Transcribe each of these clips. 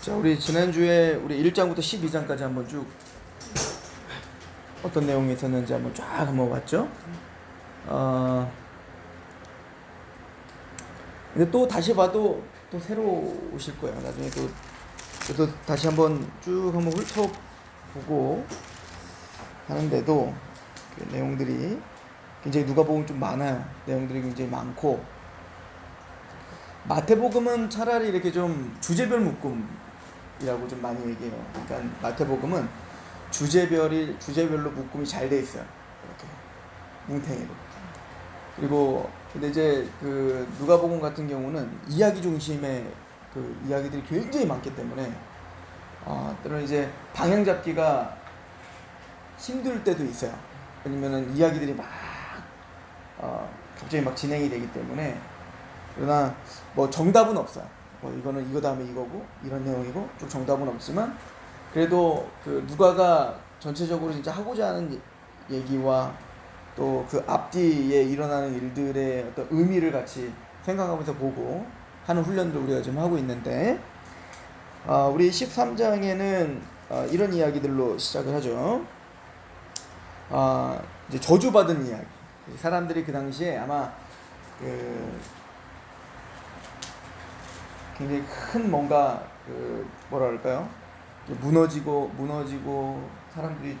자, 우리 지난주에 우리 1장부터 12장까지 한번 쭉 어떤 내용이 있었는지 한번 쫙 한번 봤죠. 근데 또 다시 봐도 또 새로우실 거예요. 나중에 또 다시 한번 쭉 한번 훑어보고 하는데도 그 내용들이 굉장히 누가복음 좀 많아요. 내용들이 굉장히 많고, 마태복음은 차라리 이렇게 좀 주제별 묶음이라고 좀 많이 얘기해요. 그러니까 마태복음은 주제별로 묶음이 잘 돼 있어요. 이렇게 뭉탱이로. 그리고 근데 이제 그 누가복음 같은 경우는 이야기 중심의 그 이야기들이 굉장히 많기 때문에 때로는 이제 방향 잡기가 힘들 때도 있어요. 왜냐면은 이야기들이 막 갑자기 막 진행이 되기 때문에. 그러나 뭐 정답은 없어요. 뭐 이거는 이거 다음에 이거고 이런 내용이고 쭉 정답은 없지만, 그래도 그 누가가 전체적으로 진짜 하고자 하는 얘기와 또 그 앞뒤에 일어나는 일들의 어떤 의미를 같이 생각하면서 보고 하는 훈련도 우리가 지금 하고 있는데, 우리 13장에는 이런 이야기들로 시작을 하죠. 이제 저주받은 이야기. 사람들이 그 당시에 아마 굉장히 큰 뭔가 뭐라 그럴까요? 무너지고 사람들이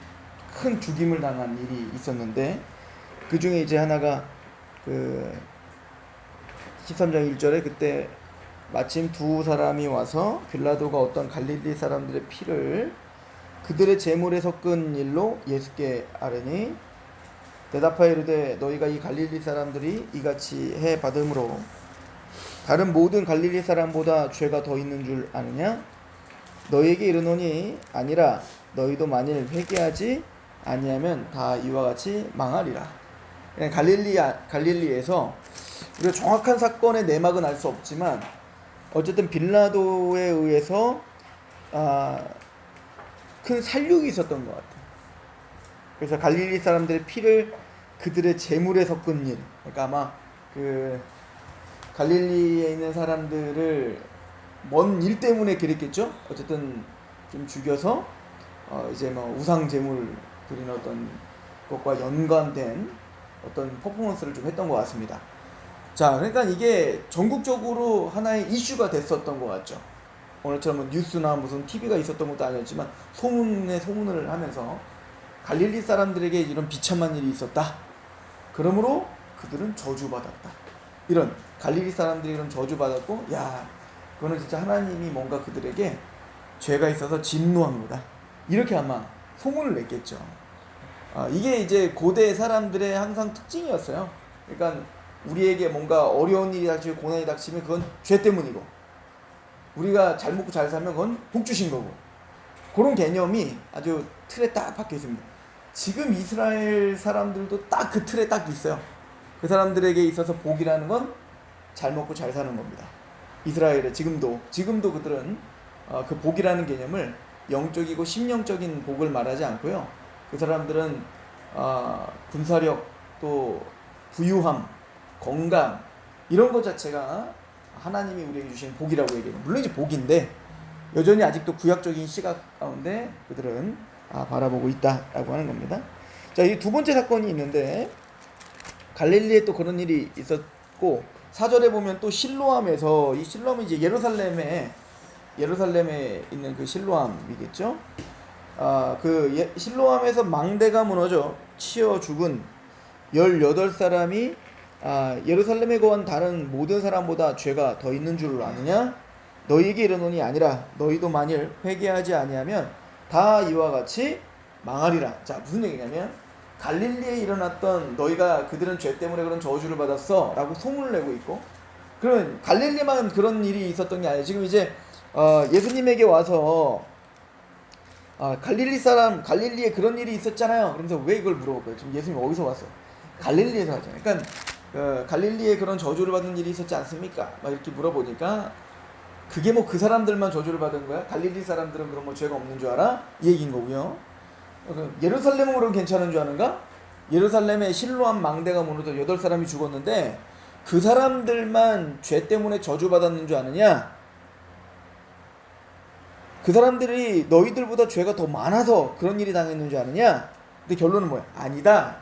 큰 죽임을 당한 일이 있었는데, 그 중에 이제 하나가 그 13장 1절에 그때 마침 두 사람이 와서 빌라도가 어떤 갈릴리 사람들의 피를 그들의 제물에 섞은 일로 예수께 아뢰니 대답하여 이르되 너희가 이 갈릴리 사람들이 이같이 해 받음으로 다른 모든 갈릴리 사람보다 죄가 더 있는 줄 아느냐? 너희에게 이르노니 아니라 너희도 만일 회개하지 아니하면 다 이와 같이 망하리라. 갈릴리에서 우리가 정확한 사건의 내막은 알 수 없지만 어쨌든 빌라도에 의해서 큰 살육이 있었던 것 같아요. 그래서 갈릴리 사람들의 피를 그들의 제물에 섞은 일. 그러니까 아마 그 갈릴리에 있는 사람들을 먼 일 때문에 그랬겠죠. 어쨌든 좀 죽여서 이제 뭐 우상 제물 드리는 어떤 것과 연관된 어떤 퍼포먼스를 좀 했던 것 같습니다. 자, 그러니까 이게 전국적으로 하나의 이슈가 됐었던 것 같죠. 오늘처럼 뭐 뉴스나 무슨 TV가 있었던 것도 아니었지만 소문에 소문을 하면서 갈릴리 사람들에게 이런 비참한 일이 있었다. 그러므로 그들은 저주받았다. 이런 갈릴리 사람들이 이런 저주받았고, 야, 그거는 진짜 하나님이 뭔가 그들에게 죄가 있어서 진노한 거다. 이렇게 아마 소문을 냈겠죠. 이게 이제 고대 사람들의 항상 특징이었어요. 그러니까 우리에게 뭔가 어려운 일이 닥치고 고난이 닥치면 그건 죄 때문이고, 우리가 잘 먹고 잘 살면 그건 복 주신 거고, 그런 개념이 아주 틀에 딱 박혀 있습니다. 지금 이스라엘 사람들도 딱 그 틀에 딱 있어요. 그 사람들에게 있어서 복이라는 건 잘 먹고 잘 사는 겁니다. 이스라엘에 지금도 그들은 그 복이라는 개념을 영적이고 심령적인 복을 말하지 않고요. 그 사람들은 군사력, 또 부유함, 건강, 이런 것 자체가 하나님이 우리에게 주신 복이라고 얘기해요. 물론 이제 복인데 여전히 아직도 구약적인 시각 가운데 그들은 바라보고 있다라고 하는 겁니다. 자, 이 두 번째 사건이 있는데, 갈릴리에 또 그런 일이 있었고, 4절에 보면 또 실로암에서, 이 실로암이 이제 예루살렘에 있는 그 실로암이겠죠. 실로암에서 망대가 무너져 치여 죽은 18사람이 예루살렘에 거한 다른 모든 사람보다 죄가 더 있는 줄 아느냐? 너희에게 이르노니 아니라 너희도 만일 회개하지 아니하면 다 이와 같이 망하리라. 자, 무슨 얘기냐면 갈릴리에 일어났던 너희가 그들은 죄 때문에 그런 저주를 받았어 라고 소문을 내고 있고, 그러면 갈릴리만 그런 일이 있었던 게 아니에요. 지금 이제 예수님에게 와서 갈릴리에 그런 일이 있었잖아요. 그러면서 왜 이걸 물어볼 거예요? 지금 예수님 어디서 왔어? 갈릴리에서 왔잖아요. 그러니까 갈릴리에 그런 저주를 받은 일이 있었지 않습니까? 막 이렇게 물어보니까 그게 뭐 그 사람들만 저주를 받은 거야? 갈릴리 사람들은 그럼 뭐 죄가 없는 줄 알아? 이 얘기인 거고요. 예루살렘은 그럼 괜찮은 줄 아는가? 예루살렘에 실로암 망대가 무너져 8사람이 죽었는데 그 사람들만 죄 때문에 저주받았는 줄 아느냐? 그 사람들이 너희들보다 죄가 더 많아서 그런 일이 당했는 줄 아느냐? 근데 결론은 뭐야? 아니다.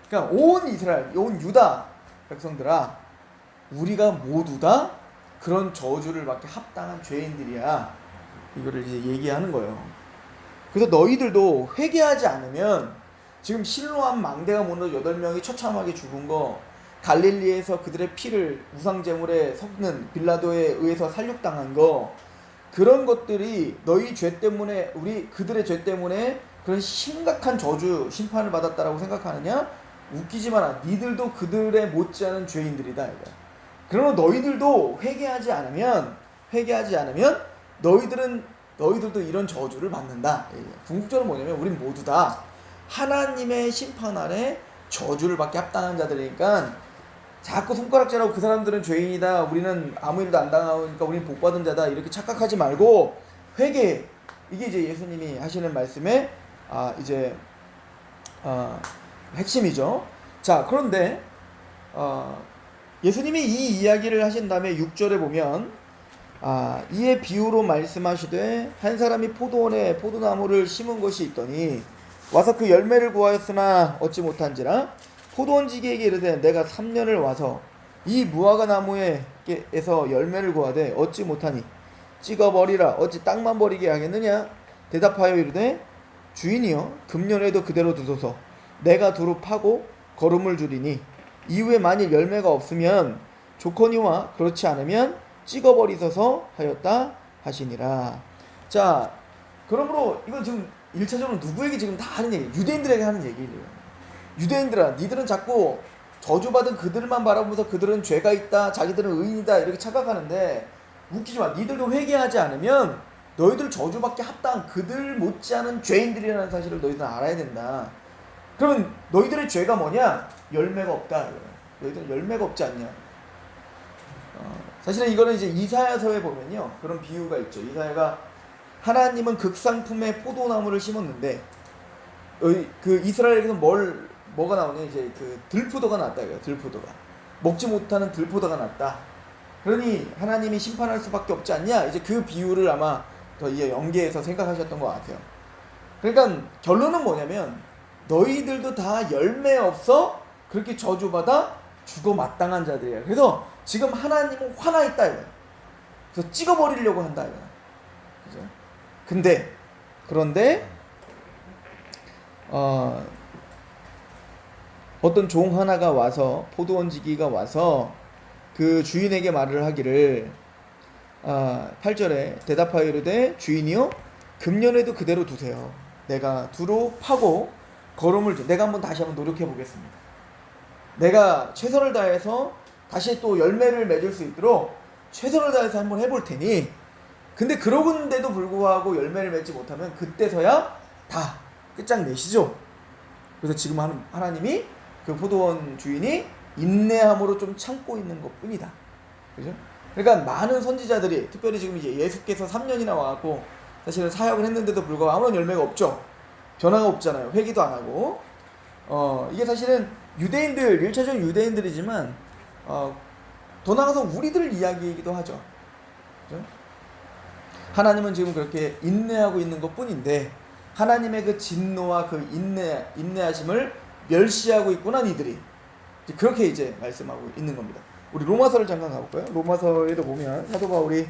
그러니까 온 이스라엘, 온 유다 백성들아, 우리가 모두 다 그런 저주를 받게 합당한 죄인들이야. 이거를 이제 얘기하는 거예요. 그래서 너희들도 회개하지 않으면, 지금 실로암 망대가 무너져 8명이 처참하게 죽은 거, 갈릴리에서 그들의 피를 우상제물에 섞는 빌라도에 의해서 살육당한 거, 그런 것들이 너희 죄 때문에, 그들의 죄 때문에 그런 심각한 저주 심판을 받았다라고 생각하느냐? 웃기지 마라. 니들도 그들의 못지않은 죄인들이다 이거야. 그러면 너희들도 회개하지 않으면 너희들도 이런 저주를 받는다. 궁극적으로 뭐냐면, 우린 모두 다 하나님의 심판 아래 저주를 받게 합당한 자들이니까, 자꾸 손가락질하고 그 사람들은 죄인이다, 우리는 아무 일도 안 당하니까 우리는 복받은 자다, 이렇게 착각하지 말고 회개. 이게 이제 예수님이 하시는 말씀의 핵심이죠. 자, 그런데 예수님이 이 이야기를 하신 다음에 6절에 보면, 이에 비유로 말씀하시되 한 사람이 포도원에 포도나무를 심은 것이 있더니 와서 그 열매를 구하였으나 얻지 못한지라 포도원지기에게 이르되 내가 3년을 와서 이 무화과 나무에서 열매를 구하되 얻지 못하니 찍어버리라. 어찌 땅만 버리게 하겠느냐? 대답하여 이르되 주인이여, 금년에도 그대로 두소서. 내가 두루 파고 거름을 주리니 이후에 만일 열매가 없으면 좋거니와 그렇지 않으면 찍어버리소서 하였다 하시니라. 자, 그러므로 이건 지금 1차적으로 누구에게 지금 다 하는 얘기, 유대인들에게 하는 얘기예요. 유대인들아, 니들은 자꾸 저주받은 그들만 바라보면서 그들은 죄가 있다, 자기들은 의인이다 이렇게 착각하는데, 웃기지 마. 니들도 회개하지 않으면 너희들 저주받게 합당한 그들 못지않은 죄인들이라는 사실을 너희들은 알아야 된다. 그러면 너희들의 죄가 뭐냐? 열매가 없다. 너희들은 열매가 없지 않냐? 사실은 이거는 이제 이사야서에 보면요, 그런 비유가 있죠. 이사야가 하나님은 극상품의 포도나무를 심었는데 그 이스라엘에서 뭐가 나오냐? 이제 그 들포도가 났다 이거예요. 들포도가 먹지 못하는 들포도가 났다. 그러니 하나님이 심판할 수밖에 없지 않냐? 이제 그 비유를 아마 더 이제 연계해서 생각하셨던 것 같아요. 그러니까 결론은 뭐냐면, 너희들도 다 열매 없어 그렇게 저주받아 죽어 마땅한 자들이에요. 그래서 지금 하나님은 화나 있다 이거예요. 그래서 찍어버리려고 한다 이거예요. 그죠? 그런데 어떤 종 하나가 와서, 포도원지기가 와서 그 주인에게 말을 하기를, 8절에 대답하여 이르되 주인이요, 금년에도 그대로 두세요. 내가 두루 파고 거름을 내가 다시 한번 노력해 보겠습니다. 내가 최선을 다해서 다시 또 열매를 맺을 수 있도록 최선을 다해서 한번 해볼 테니, 근데 그러는데도 불구하고 열매를 맺지 못하면 그때서야 다 끝장내시죠. 그래서 지금 하나님이 그 포도원 주인이 인내함으로 좀 참고 있는 것 뿐이다. 그죠? 그러니까 많은 선지자들이, 특별히 지금 이제 예수께서 3년이나 와갖고 사실은 사역을 했는데도 불구하고 아무런 열매가 없죠. 변화가 없잖아요. 회개도 안 하고. 이게 사실은 유대인들, 1차적인 유대인들이지만 더 나아가서 우리들 이야기이기도 하죠. 그죠? 하나님은 지금 그렇게 인내하고 있는 것 뿐인데, 하나님의 그 진노와 그 인내하심을 멸시하고 있구나 니들이. 그렇게 이제 말씀하고 있는 겁니다. 우리 로마서를 잠깐 가볼까요? 로마서에도 보면 사도 바울이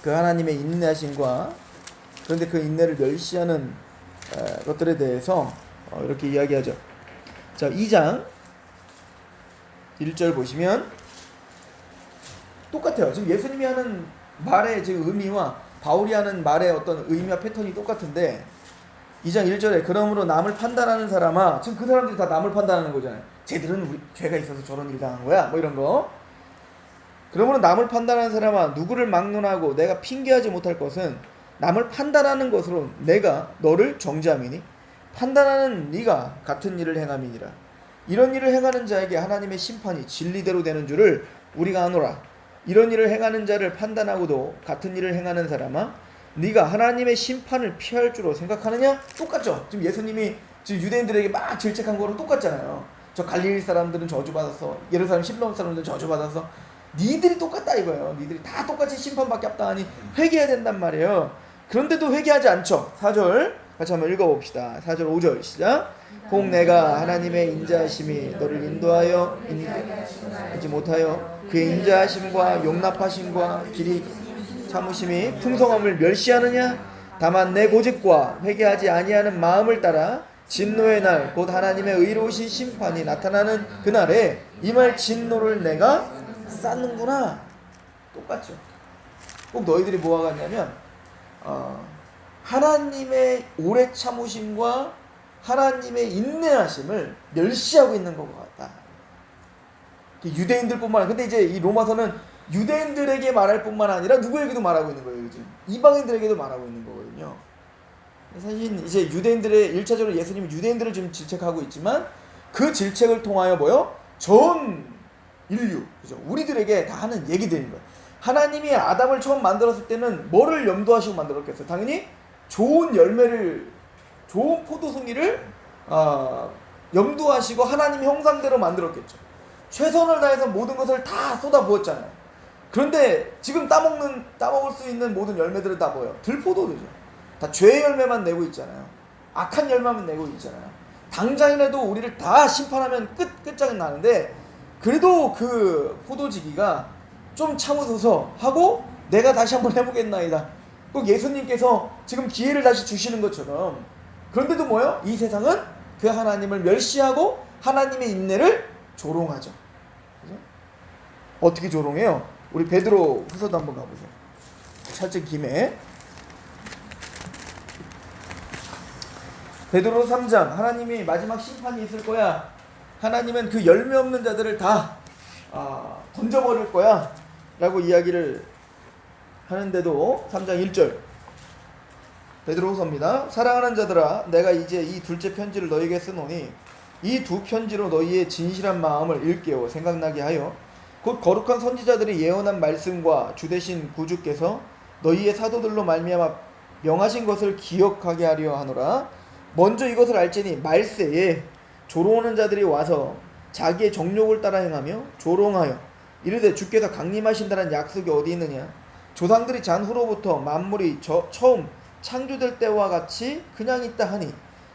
그 하나님의 인내하심과, 그런데 그 인내를 멸시하는 것들에 대해서 이렇게 이야기하죠. 자, 2장 1절 보시면 똑같아요. 지금 예수님이 하는 말의 지금 의미와 바울이 하는 말의 어떤 의미와 패턴이 똑같은데, 2장 1절에 그러므로 남을 판단하는 사람아, 지금 그 사람들이 다 남을 판단하는 거잖아요. 쟤들은 죄가 있어서 저런 일 당한 거야, 뭐 이런 거. 그러므로 남을 판단하는 사람아, 누구를 막론하고 내가 핑계하지 못할 것은 남을 판단하는 것으로 내가 너를 정죄함이니 판단하는 네가 같은 일을 행함이니라. 이런 일을 행하는 자에게 하나님의 심판이 진리대로 되는 줄을 우리가 아노라. 이런 일을 행하는 자를 판단하고도 같은 일을 행하는 사람아, 네가 하나님의 심판을 피할 줄로 생각하느냐? 똑같죠. 지금 예수님이 지금 유대인들에게 막 질책한 거랑 똑같잖아요. 저 갈릴리 사람들은 저주받아서, 예루살렘 실로암 사람들은 저주받아서, 니들이 똑같다 이거예요. 니들이 다 똑같이 심판받게 합당하니 회개해야 된단 말이에요. 그런데도 회개하지 않죠. 4절 같이 한번 읽어봅시다. 4절 5절 시작. 혹 내가 하나님의 인자하심이 너를 인도하여 인도하지 못하여 그의 인자하심과 용납하심과 길이 참으심이 풍성함을 멸시하느냐. 다만 내 고집과 회개하지 아니하는 마음을 따라 진노의 날 곧 하나님의 의로우신 심판이 나타나는 그날에 임할 진노를 내가 쌓는구나. 똑같죠. 꼭 너희들이 뭐가 같냐면 하나님의 오래 참으심과 하나님의 인내하심을 멸시하고 있는 것 같다. 유대인들뿐만 아니라, 근데 이제 이 로마서는 유대인들에게 말할 뿐만 아니라 누구에게도 말하고 있는 거예요. 요즘 이방인들에게도 말하고 있는 거거든요. 사실 이제 유대인들의 1차적으로 예수님이 유대인들을 지금 질책하고 있지만 그 질책을 통하여 뭐요? 전 인류, 그죠? 우리들에게 다 하는 얘기들인 거예요. 하나님이 아담을 처음 만들었을 때는 뭐를 염두하시고 만들었겠어요? 당연히 좋은 열매를, 좋은 포도송이를 염두하시고 하나님 형상대로 만들었겠죠. 최선을 다해서 모든 것을 다 쏟아부었잖아요. 그런데 지금 따먹을 수 있는 모든 열매들은 다 뭐예요? 들포도죠. 다 죄의 열매만 내고 있잖아요. 악한 열매만 내고 있잖아요. 당장이라도 우리를 다 심판하면 끝장이 나는데, 그래도 그 포도지기가 좀 참으소서 하고 내가 다시 한번 해보겠나이다. 꼭 예수님께서 지금 기회를 다시 주시는 것처럼. 그런데도 뭐예요? 이 세상은 그 하나님을 멸시하고 하나님의 인내를 조롱하죠. 그죠? 어떻게 조롱해요? 우리 베드로 후서도 한번 가보세요. 살짝 김에 베드로 3장. 하나님이 마지막 심판이 있을 거야. 하나님은 그 열매 없는 자들을 다 던져버릴 거야 라고 이야기를 하는데도 3장 1절 베드로후서입니다. 사랑하는 자들아, 내가 이제 이 둘째 편지를 너희에게 쓰노니 이 두 편지로 너희의 진실한 마음을 일깨워 생각나게 하여 곧 거룩한 선지자들이 예언한 말씀과 주되신 구주께서 너희의 사도들로 말미암아 명하신 것을 기억하게 하려 하노라. 먼저 이것을 알지니 말세에 조롱하는 자들이 와서 자기의 정욕을 따라 행하며 조롱하여 이르되 주께서 강림하신다는 약속이 어디 있느냐. 조상들이 잔 후로부터 만물이 처음 창조될 때와 같이 그냥 있다 하니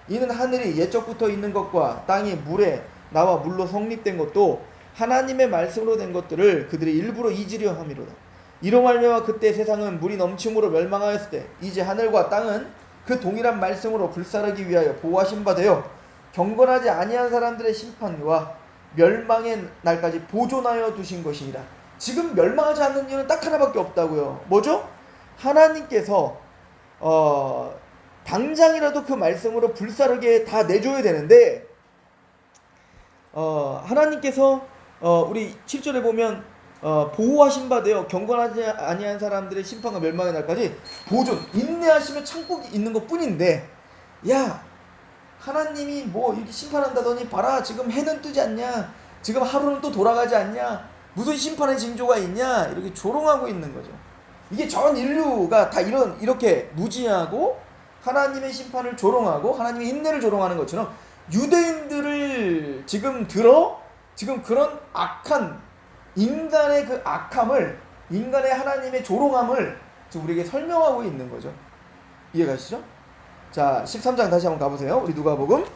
이는 하늘이 옛적부터 있는 것과 땅이 물에 나와 물로 성립된 것도 하나님의 말씀으로 된 것들을 그들이 일부러 잊으려 함이로다. 이로 말미암아 그때 세상은 물이 넘침으로 멸망하였을 때 이제 하늘과 땅은 그 동일한 말씀으로 불사르기 위하여 보호하신 바 되어 경건하지 아니한 사람들의 심판과 멸망의 날까지 보존하여 두신 것이니라. 지금 멸망하지 않는 이유는 딱 하나밖에 없다고요. 뭐죠? 하나님께서 당장이라도 그 말씀으로 불사르게 다 내줘야 되는데 하나님께서 우리 7절에 보면 보호하신 바 되어 경건하지 아니한 사람들의 심판과 멸망의 날까지 보존, 인내하시며 참고 있는 것 뿐인데, 야 하나님이 뭐 이렇게 심판한다더니 봐라 지금 해는 뜨지 않냐, 지금 하루는 또 돌아가지 않냐, 무슨 심판의 징조가 있냐, 이렇게 조롱하고 있는 거죠. 이게 전 인류가 다 이렇게 무지하고 하나님의 심판을 조롱하고 하나님의 인내를 조롱하는 것처럼 유대인들을 지금 그런 악한 인간의 그 악함을, 인간의 하나님의 조롱함을 지금 우리에게 설명하고 있는 거죠. 이해가시죠? 자, 13장 다시 한번 가보세요. 우리 누가복음.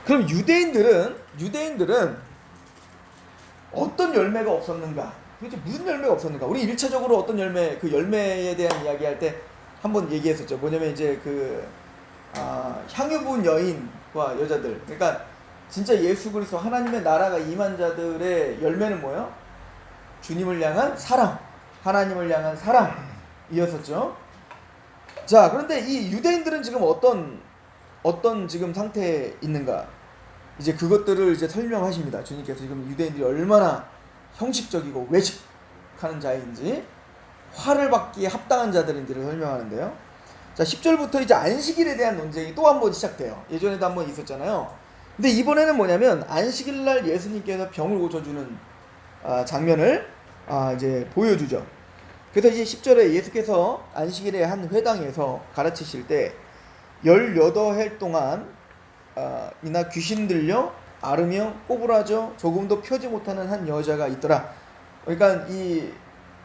그럼 유대인들은 어떤 열매가 없었는가? 도대체 무슨 열매가 없었는가? 우리 1차적으로 어떤 열매, 그 열매에 대한 이야기할 때 한번 얘기했었죠. 뭐냐면 이제 향유 부은 여인과 여자들. 그러니까 진짜 예수 그리스도 하나님의 나라가 임한 자들의 열매는 뭐예요? 주님을 향한 사랑, 하나님을 향한 사랑이었었죠. 자, 그런데 이 유대인들은 지금 어떤 지금 상태에 있는가? 이제 그것들을 이제 설명하십니다. 주님께서 지금 유대인들이 얼마나 형식적이고 외식하는 자인지, 화를 받기에 합당한 자들인지를 설명하는데요. 자, 10절부터 이제 안식일에 대한 논쟁이 또 한 번 시작돼요. 예전에도 한 번 있었잖아요. 근데 이번에는 뭐냐면 안식일 날 예수님께서 병을 고쳐주는 장면을 이제 보여주죠. 그래서 이제 10절에 예수께서 안식일에 한 회당에서 가르치실 때 18해 동안 이나 귀신 들려 앓으며 꼬부라져 조금도 펴지 못하는 한 여자가 있더라. 그러니까 이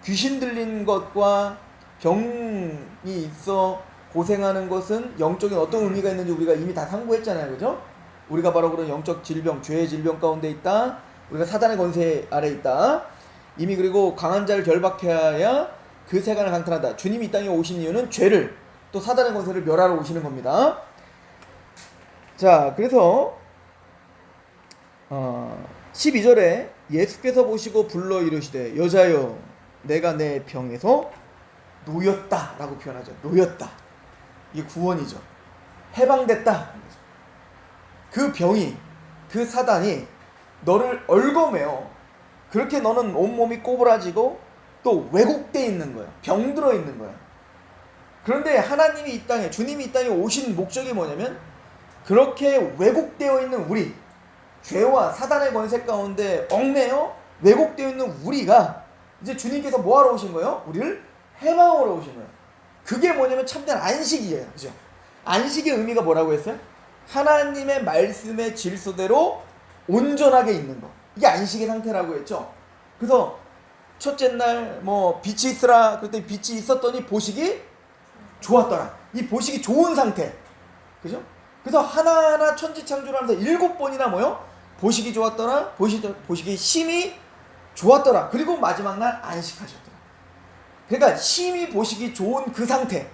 귀신 들린 것과 병이 있어 고생하는 것은 영적인 어떤 의미가 있는지 우리가 이미 다 상고했잖아요. 그죠? 우리가 바로 그런 영적 질병, 죄의 질병 가운데 있다. 우리가 사단의 권세 아래 있다. 이미 그리고 강한 자를 결박해야 그 세간을 강탈한다. 주님이 이 땅에 오신 이유는 죄를 또 사단의 권세를 멸하러 오시는 겁니다. 자, 그래서 12절에 예수께서 보시고 불러 이르시되 여자여 내가 내 병에서 놓였다 라고 표현하죠. 놓였다. 이게 구원이죠. 해방됐다. 그 병이, 그 사단이 너를 얽어매어 그렇게 너는 온몸이 꼬부라지고 또 왜곡되어 있는 거야. 병들어 있는 거야. 그런데 하나님이 이 땅에, 주님이 이 땅에 오신 목적이 뭐냐면 그렇게 왜곡되어 있는 우리, 죄와 사단의 권세 가운데 얽매여 왜곡되어 있는 우리가 이제 주님께서 뭐하러 오신 거예요? 우리를 해방하러 오신 거예요. 그게 뭐냐면 참된 안식이에요. 그죠? 안식의 의미가 뭐라고 했어요? 하나님의 말씀의 질서대로 온전하게 있는 거. 이게 안식의 상태라고 했죠. 그래서 첫째 날 뭐 빛이 있으라 그랬더니 빛이 있었더니 보식이 좋았더라. 이 보식이 좋은 상태. 그죠? 그래서 하나하나 천지창조를 하면서 7번이나 뭐요? 보식이 좋았더라. 보식이 심히 좋았더라. 그리고 마지막 날 안식하셨더라. 그러니까 심히 보식이 좋은 그 상태.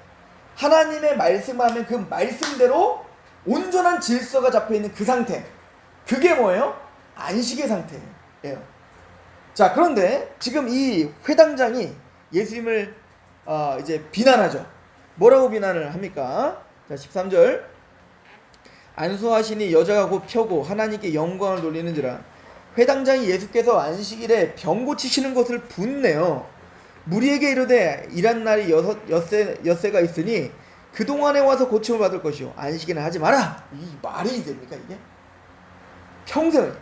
하나님의 말씀하면 그 말씀대로 온전한 질서가 잡혀있는 그 상태. 그게 뭐예요? 안식의 상태예요. 자, 그런데 지금 이 회당장이 예수님을 이제 비난하죠. 뭐라고 비난을 합니까? 자, 13절. 안수하시니 여자가 곧 펴고 하나님께 영광을 돌리는지라. 회당장이 예수께서 안식일에 병 고치시는 것을 분내어 무리에게 이르되 일한 날이 엿새가 있으니 그동안에 와서 고침을 받을 것이요 안식일은 하지 마라. 이 말이 됩니까 이게? 평생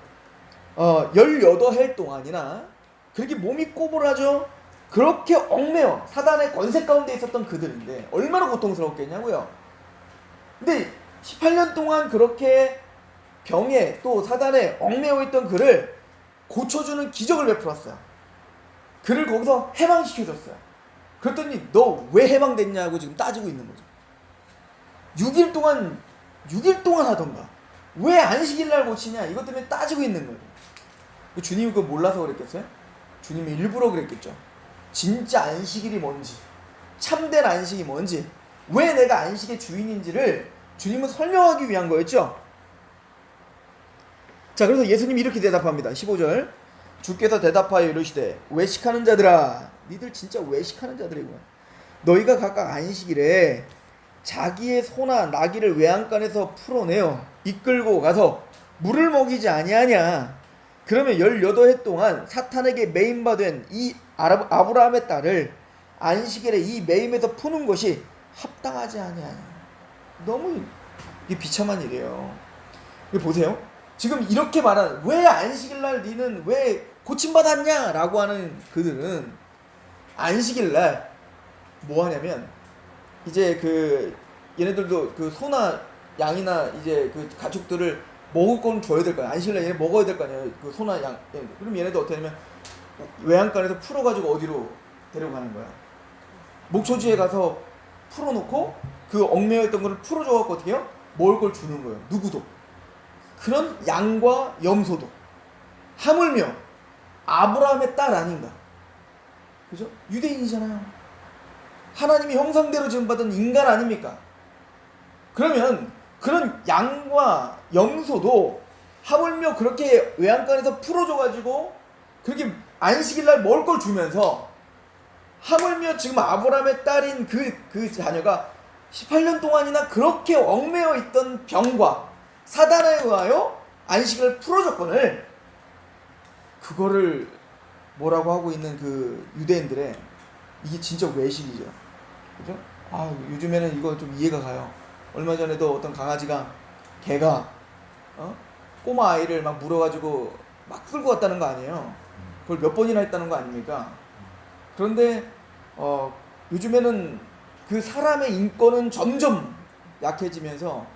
18해 동안이나 그렇게 몸이 꼬부라져 그렇게 얽매여 사단의 권세 가운데 있었던 그들인데 얼마나 고통스럽겠냐고요. 근데 18년 동안 그렇게 병에 또 사단에 얽매여 있던 그를 고쳐주는 기적을 베풀었어요. 그를 거기서 해방시켜줬어요. 그랬더니 너 왜 해방됐냐고 지금 따지고 있는 거죠. 6일 동안 하던가 왜 안식일날 고치냐 이것 때문에 따지고 있는 거예요. 주님이 그거 몰라서 그랬겠어요? 주님이 일부러 그랬겠죠. 진짜 안식일이 뭔지, 참된 안식이 뭔지, 왜 내가 안식의 주인인지를 주님은 설명하기 위한 거였죠. 자, 그래서 예수님이 이렇게 대답합니다. 15절. 주께서 대답하여 이르시되 외식하는 자들아, 니들 진짜 외식하는 자들이구나. 너희가 각각 안식일에 자기의 소나 나귀를 외양간에서 풀어내어 이끌고 가서 물을 먹이지 아니하냐. 그러면 18해 동안 사탄에게 매임받은 이 아브라함의 딸을 안식일에 이 매임에서 푸는 것이 합당하지 아니하냐. 너무 이게 비참한 일이에요. 이거 보세요. 지금 이렇게 말하는, 왜 안식일날 니는 왜 고침받았냐 라고 하는 그들은 안식일날 뭐 하냐면 이제 그 얘네들도 그 소나 양이나 이제 그 가축들을 먹을 건 줘야 될 거 아니야. 안식일날 얘네 먹어야 될 거 아니야. 그 소나 양. 그럼 얘네들 어떻게 하냐면 외양간에서 풀어가지고 어디로 데려가는 거야. 목초지에 가서 풀어놓고 그 얽매여 있던 거를 풀어줘갖고 어떻게 해요? 먹을 걸 주는 거예요. 누구도. 그런 양과 염소도. 하물며 아브라함의 딸 아닌가. 그죠? 유대인이잖아요. 하나님이 형상대로 지음받은 인간 아닙니까? 그러면 그런 양과 염소도 하물며 그렇게 외양간에서 풀어줘가지고 그렇게 안식일날 먹을 걸 주면서 하물며 지금 아브라함의 딸인 그 자녀가 18년 동안이나 그렇게 얽매여 있던 병과 사단에 의하여 안식을 풀어줬거늘 그거를 뭐라고 하고 있는 그 유대인들의 이게 진짜 외식이죠. 그죠? 아, 요즘에는 이거 좀 이해가 가요. 얼마 전에도 어떤 개가 꼬마 아이를 막 물어가지고 막 끌고 갔다는 거 아니에요. 그걸 몇 번이나 했다는 거 아닙니까? 그런데 요즘에는 그 사람의 인권은 점점 약해지면서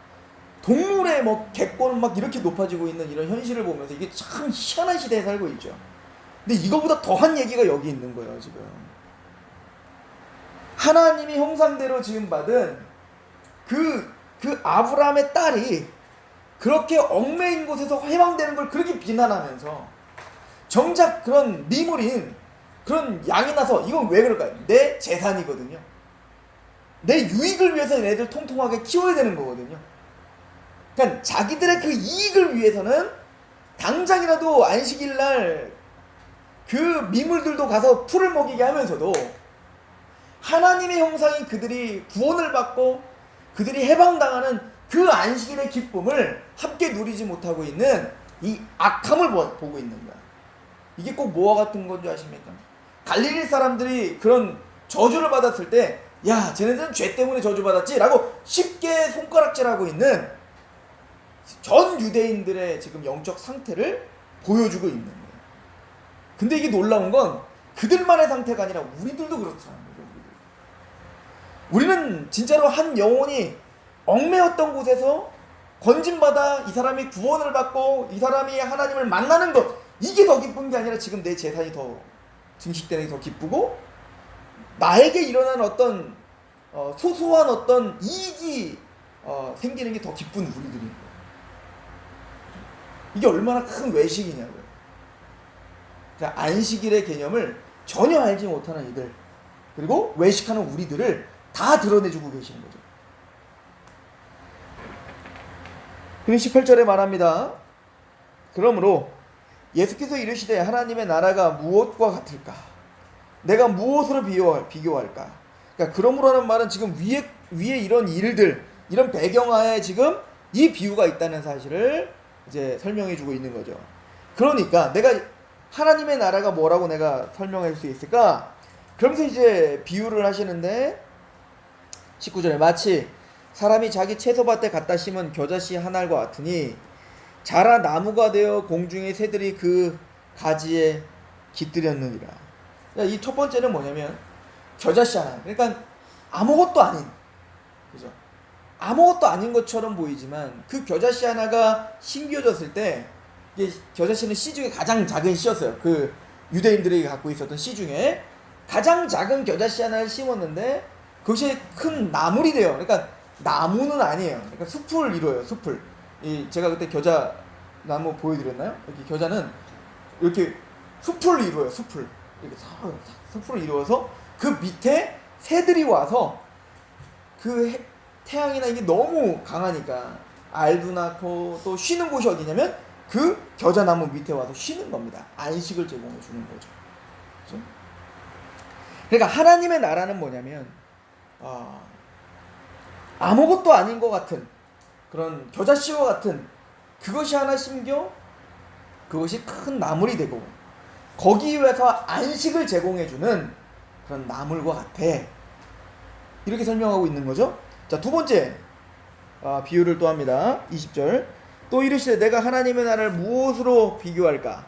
동물의 뭐 개권은 막 이렇게 높아지고 있는 이런 현실을 보면서 이게 참 희한한 시대에 살고 있죠. 근데 이거보다 더한 얘기가 여기 있는 거예요, 지금. 하나님이 형상대로 지음받은 그 아브라함의 딸이 그렇게 얽매인 곳에서 해방되는 걸 그렇게 비난하면서 정작 그런 미물인 그런 양이 나서 이건 왜 그럴까요? 내 재산이거든요. 내 유익을 위해서 얘네들 통통하게 키워야 되는 거거든요. 그러니까 자기들의 그 이익을 위해서는 당장이라도 안식일 날 그 미물들도 가서 풀을 먹이게 하면서도 하나님의 형상인 그들이 구원을 받고 그들이 해방당하는 그 안식일의 기쁨을 함께 누리지 못하고 있는 이 악함을 보고 있는 거야. 이게 꼭 뭐와 같은 건지 아십니까? 갈릴리 사람들이 그런 저주를 받았을 때 야, 쟤네들은 죄 때문에 저주받았지 라고 쉽게 손가락질하고 있는 전 유대인들의 지금 영적 상태를 보여주고 있는 거예요. 근데 이게 놀라운 건 그들만의 상태가 아니라 우리들도 그렇더라고요. 우리는 진짜로 한 영혼이 얽매였던 곳에서 건진받아 이 사람이 구원을 받고 이 사람이 하나님을 만나는 것, 이게 더 기쁜 게 아니라 지금 내 재산이 더 증식되는 게 더 기쁘고 나에게 일어난 어떤 소소한 어떤 이익이 생기는 게 더 기쁜 우리들인 거예요. 이게 얼마나 큰 외식이냐고요. 그러니까 안식일의 개념을 전혀 알지 못하는 이들, 그리고 외식하는 우리들을 다 드러내주고 계시는 거죠. 그럼 18절에 말합니다. 그러므로 예수께서 이르시되 하나님의 나라가 무엇과 같을까? 내가 무엇으로 비교할까? 그러니까 그러므로라는 말은 지금 위에 이런 일들, 이런 배경하에 지금 이 비유가 있다는 사실을 이제 설명해 주고 있는 거죠. 그러니까 내가 하나님의 나라가 뭐라고 내가 설명할 수 있을까? 그러면서 이제 비유를 하시는데 19절에 마치 사람이 자기 채소밭에 갖다 심은 겨자씨 한 알과 같으니 자라 나무가 되어 공중의 새들이 그 가지에 깃들였느니라. 이 첫 번째는 뭐냐면 겨자씨 하나, 그러니까 아무것도 아닌, 그죠? 아무것도 아닌 것처럼 보이지만 그 겨자씨 하나가 심겨졌을 때, 이게 겨자씨는 씨 중에 가장 작은 씨였어요. 그 유대인들이 갖고 있었던 씨 중에 가장 작은 겨자씨 하나를 심었는데 그것이 큰 나물이 돼요. 그러니까 나무는 아니에요. 그러니까 숲을 이루어요. 숲을. 제가 그때 겨자 나무 보여드렸나요? 이렇게 겨자는 이렇게 숲을 이루어요. 숲을 이렇게 숲을 이루어서 그 밑에 새들이 와서 그 태양이나 이게 너무 강하니까 알도 낳고 또 쉬는 곳이 어디냐면 그 겨자나무 밑에 와서 쉬는 겁니다. 안식을 제공해 주는 거죠. 그렇죠? 그러니까 하나님의 나라는 뭐냐면 아무것도 아닌 것 같은 그런 겨자씨와 같은 그것이 하나 심겨 그것이 큰 나물이 되고 거기 위해서 안식을 제공해주는 그런 나물과 같아. 이렇게 설명하고 있는 거죠. 자, 두 번째 비유를 또 합니다. 20절. 또 이르시되 내가 하나님의 나라를 무엇으로 비교할까?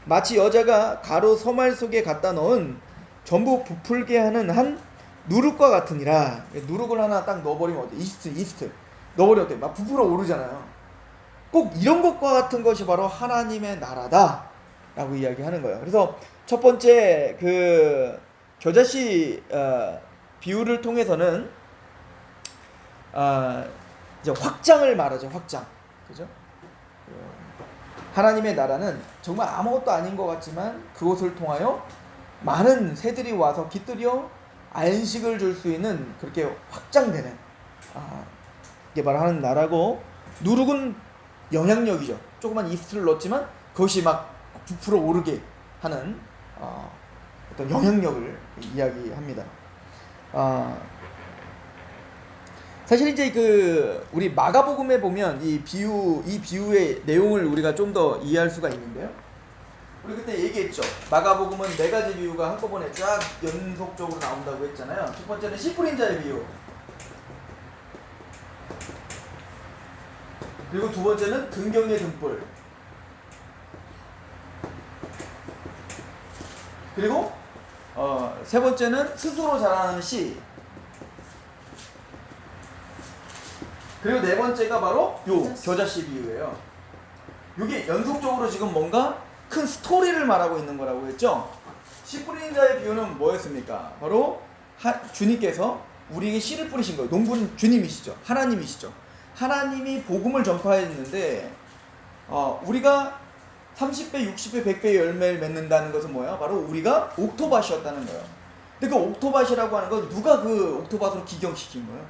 마치 여자가 가루 서말 속에 갖다 넣은 전부 부풀게 하는 한 누룩과 같으니라. 누룩을 하나 딱 넣어버리면 어때? 이스트 넣어버리면 어때? 막 부풀어 오르잖아요. 꼭 이런 것과 같은 것이 바로 하나님의 나라다 라고 이야기하는 거예요. 그래서 첫 번째 그 겨자씨 비유를 통해서는 이제 확장을 말하죠. 확장. 그죠? 하나님의 나라는 정말 아무것도 아닌 것 같지만 그것을 통하여 많은 새들이 와서 깃들여 안식을 줄 수 있는 그렇게 확장되는 이게 바로 하는 나라고, 누룩은 영향력이죠. 조그만 이스트를 넣었지만 그것이 막 부풀어 오르게 하는 어떤 영향력을 이야기합니다. 사실 이제 그 우리 마가복음에 보면 이 비유의 내용을 우리가 좀 더 이해할 수가 있는데요. 우리 그때 얘기했죠. 마가복음은 네 가지 비유가 한꺼번에 쫙 연속적으로 나온다고 했잖아요. 첫 번째는 씨 뿌린 자의 비유. 그리고 두 번째는 등경의 등불. 그리고 세 번째는 스스로 자라는 씨. 그리고 네 번째가 바로 요 겨자씨 비유예요. 이게 연속적으로 지금 뭔가 큰 스토리를 말하고 있는 거라고 했죠. 씨 뿌리는 자의 비유는 뭐였습니까? 바로 주님께서 우리에게 씨를 뿌리신 거예요. 농부는 주님이시죠. 하나님이시죠. 하나님이 복음을 전파했는데 우리가 30배, 60배, 100배의 열매를 맺는다는 것은 뭐야? 바로 우리가 옥토밭이었다는 거예요. 근데 그 옥토밭이라고 하는 건 누가 그 옥토밭으로 기경시킨 거예요?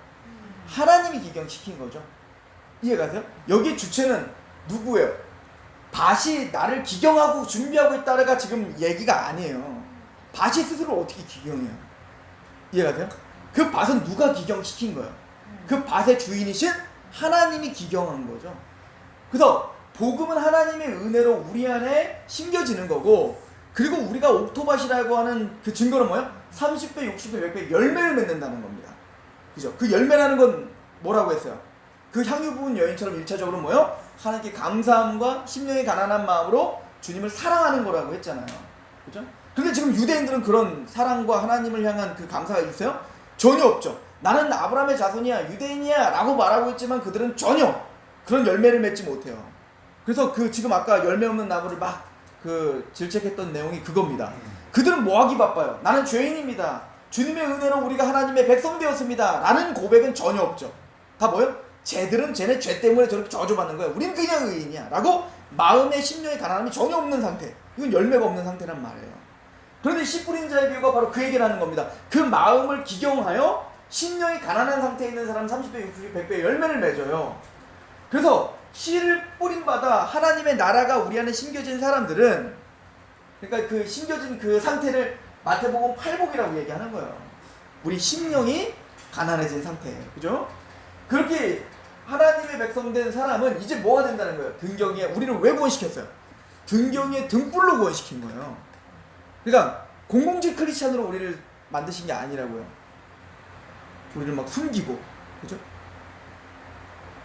하나님이 기경시킨 거죠. 이해가세요? 여기 주체는 누구예요? 밭이 나를 기경하고 준비하고 있다가 지금 얘기가 아니에요. 밭이 스스로 어떻게 기경해요? 이해가세요? 그 밭은 누가 기경시킨 거예요? 그 밭의 주인이신 하나님이 기경한 거죠. 그래서 복음은 하나님의 은혜로 우리 안에 심겨지는 거고, 그리고 우리가 옥토밭이라고 하는 그 증거는 뭐예요? 30배, 60배, 100배 열매를 맺는다는 겁니다. 그죠? 그 열매라는 건 뭐라고 했어요? 그 향유 부은 여인처럼 1차적으로 뭐예요? 하나님께 감사함과 심령의 가난한 마음으로 주님을 사랑하는 거라고 했잖아요. 그죠? 근데 지금 유대인들은 그런 사랑과 하나님을 향한 그 감사가 있어요? 전혀 없죠. 나는 아브라함의 자손이야, 유대인이야 라고 말하고 있지만 그들은 전혀 그런 열매를 맺지 못해요. 그래서 그 지금 아까 열매 없는 나무를 막 그 질책했던 내용이 그겁니다. 그들은 뭐 하기 바빠요? 나는 죄인입니다. 주님의 은혜로 우리가 하나님의 백성 되었습니다. 라는 고백은 전혀 없죠. 다 뭐예요? 쟤들은 쟤네 죄 때문에 저렇게 저주받는 거야. 우린 그냥 의인이야. 라고 마음의 심령의 가난함이 전혀 없는 상태. 이건 열매가 없는 상태란 말이에요. 그런데 씨 뿌린 자의 비유가 바로 그 얘기를 하는 겁니다. 그 마음을 기경하여 심령이 가난한 상태에 있는 사람 30배, 60배, 100배 열매를 맺어요. 그래서 씨를 뿌린 바다 하나님의 나라가 우리 안에 심겨진 사람들은, 그러니까 그 심겨진 그 상태를 마태복음 8복이라고 얘기하는 거예요. 우리 심령이 가난해진 상태예요. 그죠? 그렇게 하나님의 백성 된 사람은 이제 뭐가 된다는 거예요? 등경에 우리를 왜 구원시켰어요? 등경에 등불로 구원시킨 거예요. 그러니까 공공직 크리스찬으로 우리를 만드신 게 아니라고요. 우리를 막 숨기고, 그죠?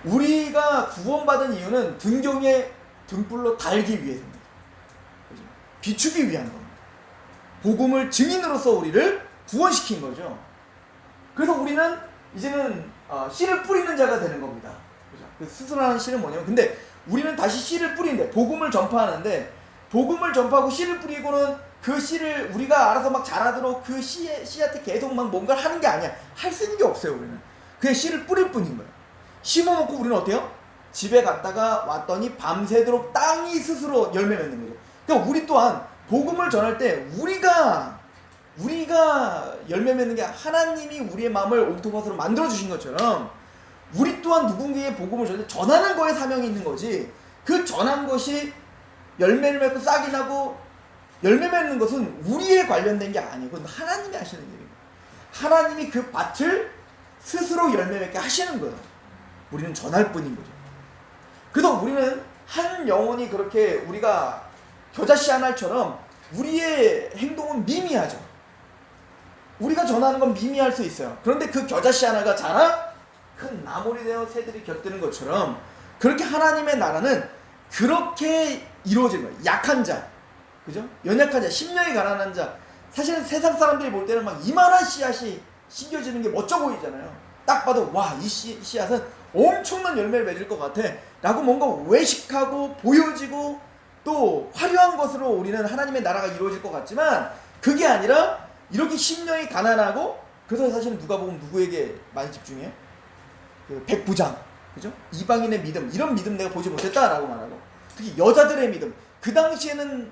우리가 구원받은 이유는 등경에 등불로 달기 위해서입니다. 그죠? 비추기 위한 겁니다. 복음을 증인으로서 우리를 구원시킨 거죠. 그래서 우리는 이제는 씨를 뿌리는 자가 되는 겁니다. 그죠? 그 스스로하는 씨는 뭐냐면, 근데 우리는 다시 씨를 뿌리는데, 복음을 전파하는데, 복음을 전파하고 씨를 뿌리고는 그 씨를 우리가 알아서 막 자라도록 그 씨한테 계속 막 뭔가를 하는 게 아니야. 할 수 있는 게 없어요. 우리는 그냥 씨를 뿌릴 뿐인 거예요. 심어놓고 우리는 어때요? 집에 갔다가 왔더니 밤새도록 땅이 스스로 열매 맺는 거죠. 그러니까 우리 또한 복음을 전할 때 우리가 열매 맺는 게 하나님이 우리의 마음을 옥토밭으로 만들어 주신 것처럼, 우리 또한 누군가의 복음을 전하는 거에 사명이 있는 거지, 그 전한 것이 열매를 맺고 싹이 나고 열매 맺는 것은 우리에 관련된 게 아니고 그건 하나님이 하시는 일입니다. 하나님이 그 밭을 스스로 열매 맺게 하시는 거예요. 우리는 전할 뿐인 거죠. 그래서 우리는 한 영혼이 그렇게 우리가 겨자씨 한 알처럼 우리의 행동은 미미하죠. 우리가 전하는 건 미미할 수 있어요. 그런데 그 겨자씨 하나가 자라 큰 나물이 되어 새들이 곁드는 것처럼, 그렇게 하나님의 나라는 그렇게 이루어지는 거예요. 약한 자, 그죠? 연약한 자, 심령이 가난한 자. 사실은 세상 사람들이 볼 때는 막 이만한 씨앗이 심겨지는 게 멋져 보이잖아요. 딱 봐도 와, 이 씨앗은 엄청난 열매를 맺을 것 같아 라고 뭔가 외식하고 보여지고 또 화려한 것으로 우리는 하나님의 나라가 이루어질 것 같지만, 그게 아니라 이렇게 심령이 가난하고, 그래서 사실은 누가복음 누구에게 많이 집중해요? 그 백부장, 그죠? 이방인의 믿음, 이런 믿음 내가 보지 못했다라고 말하고, 특히 여자들의 믿음, 그 당시에는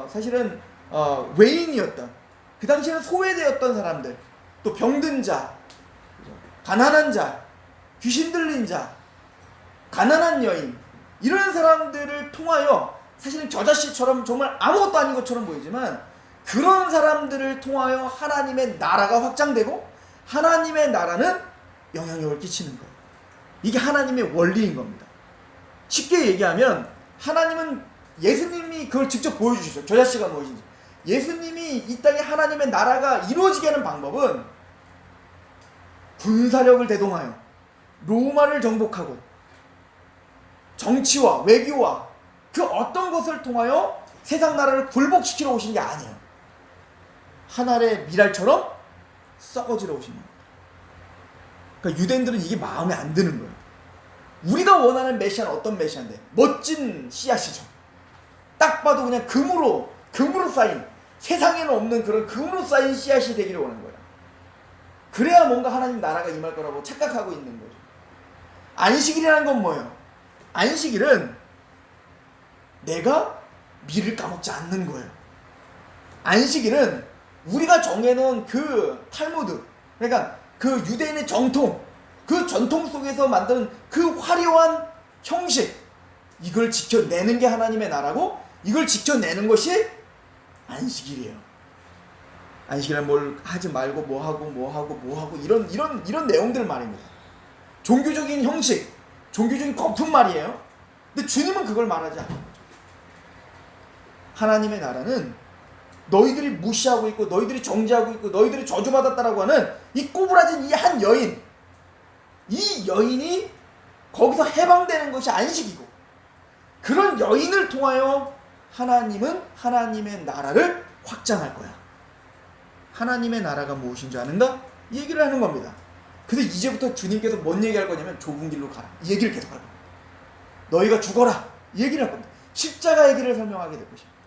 사실은 외인이었던, 그 당시에는 소외되었던 사람들, 또 병든 자, 그죠? 가난한 자, 귀신 들린 자, 가난한 여인, 이런 사람들을 통하여, 사실은 겨자씨처럼 정말 아무것도 아닌 것처럼 보이지만, 그런 사람들을 통하여 하나님의 나라가 확장되고 하나님의 나라는 영향력을 끼치는 거예요. 이게 하나님의 원리인 겁니다. 쉽게 얘기하면 하나님은, 예수님이 그걸 직접 보여주시죠. 겨자씨가 무엇인지. 예수님이 이 땅에 하나님의 나라가 이루어지게 하는 방법은 군사력을 대동하여 로마를 정복하고 정치와 외교와 그 어떤 것을 통하여 세상 나라를 굴복시키러 오신 게 아니에요. 하늘의 미랄처럼 썩어지러 오신 거예요. 그러니까 유대인들은 이게 마음에 안 드는 거예요. 우리가 원하는 메시아는 어떤 메시아인데? 멋진 씨앗이죠. 딱 봐도 그냥 금으로 쌓인, 세상에는 없는 그런 금으로 쌓인 씨앗이 되기를 원하는 거예요. 그래야 뭔가 하나님 나라가 임할 거라고 착각하고 있는 거죠. 안식일이라는 건 뭐예요? 안식일은 내가 미를 까먹지 않는 거예요. 안식일은 우리가 정해놓은 그 탈무드, 그러니까 그 유대인의 정통, 그 전통 속에서 만든 그 화려한 형식, 이걸 지켜내는 게 하나님의 나라고, 이걸 지켜내는 것이 안식일이에요. 안식일은 뭘 하지 말고 뭐 하고 이런 내용들 말입니다. 종교적인 형식, 종교적인 거품 말이에요. 근데 주님은 그걸 말하지 않는 거죠. 하나님의 나라는 너희들이 무시하고 있고 너희들이 정죄하고 있고 너희들이 저주받았다라고 하는 이 꼬부라진 이 한 여인, 이 여인이 거기서 해방되는 것이 안식이고, 그런 여인을 통하여 하나님은 하나님의 나라를 확장할 거야. 하나님의 나라가 무엇인 줄 아는가? 이 얘기를 하는 겁니다. 그래서 이제부터 주님께서 뭔 얘기할 거냐면 좁은 길로 가라, 이 얘기를 계속 할 겁니다. 너희가 죽어라, 이 얘기를 할 겁니다. 십자가 얘기를 설명하게 될 것입니다.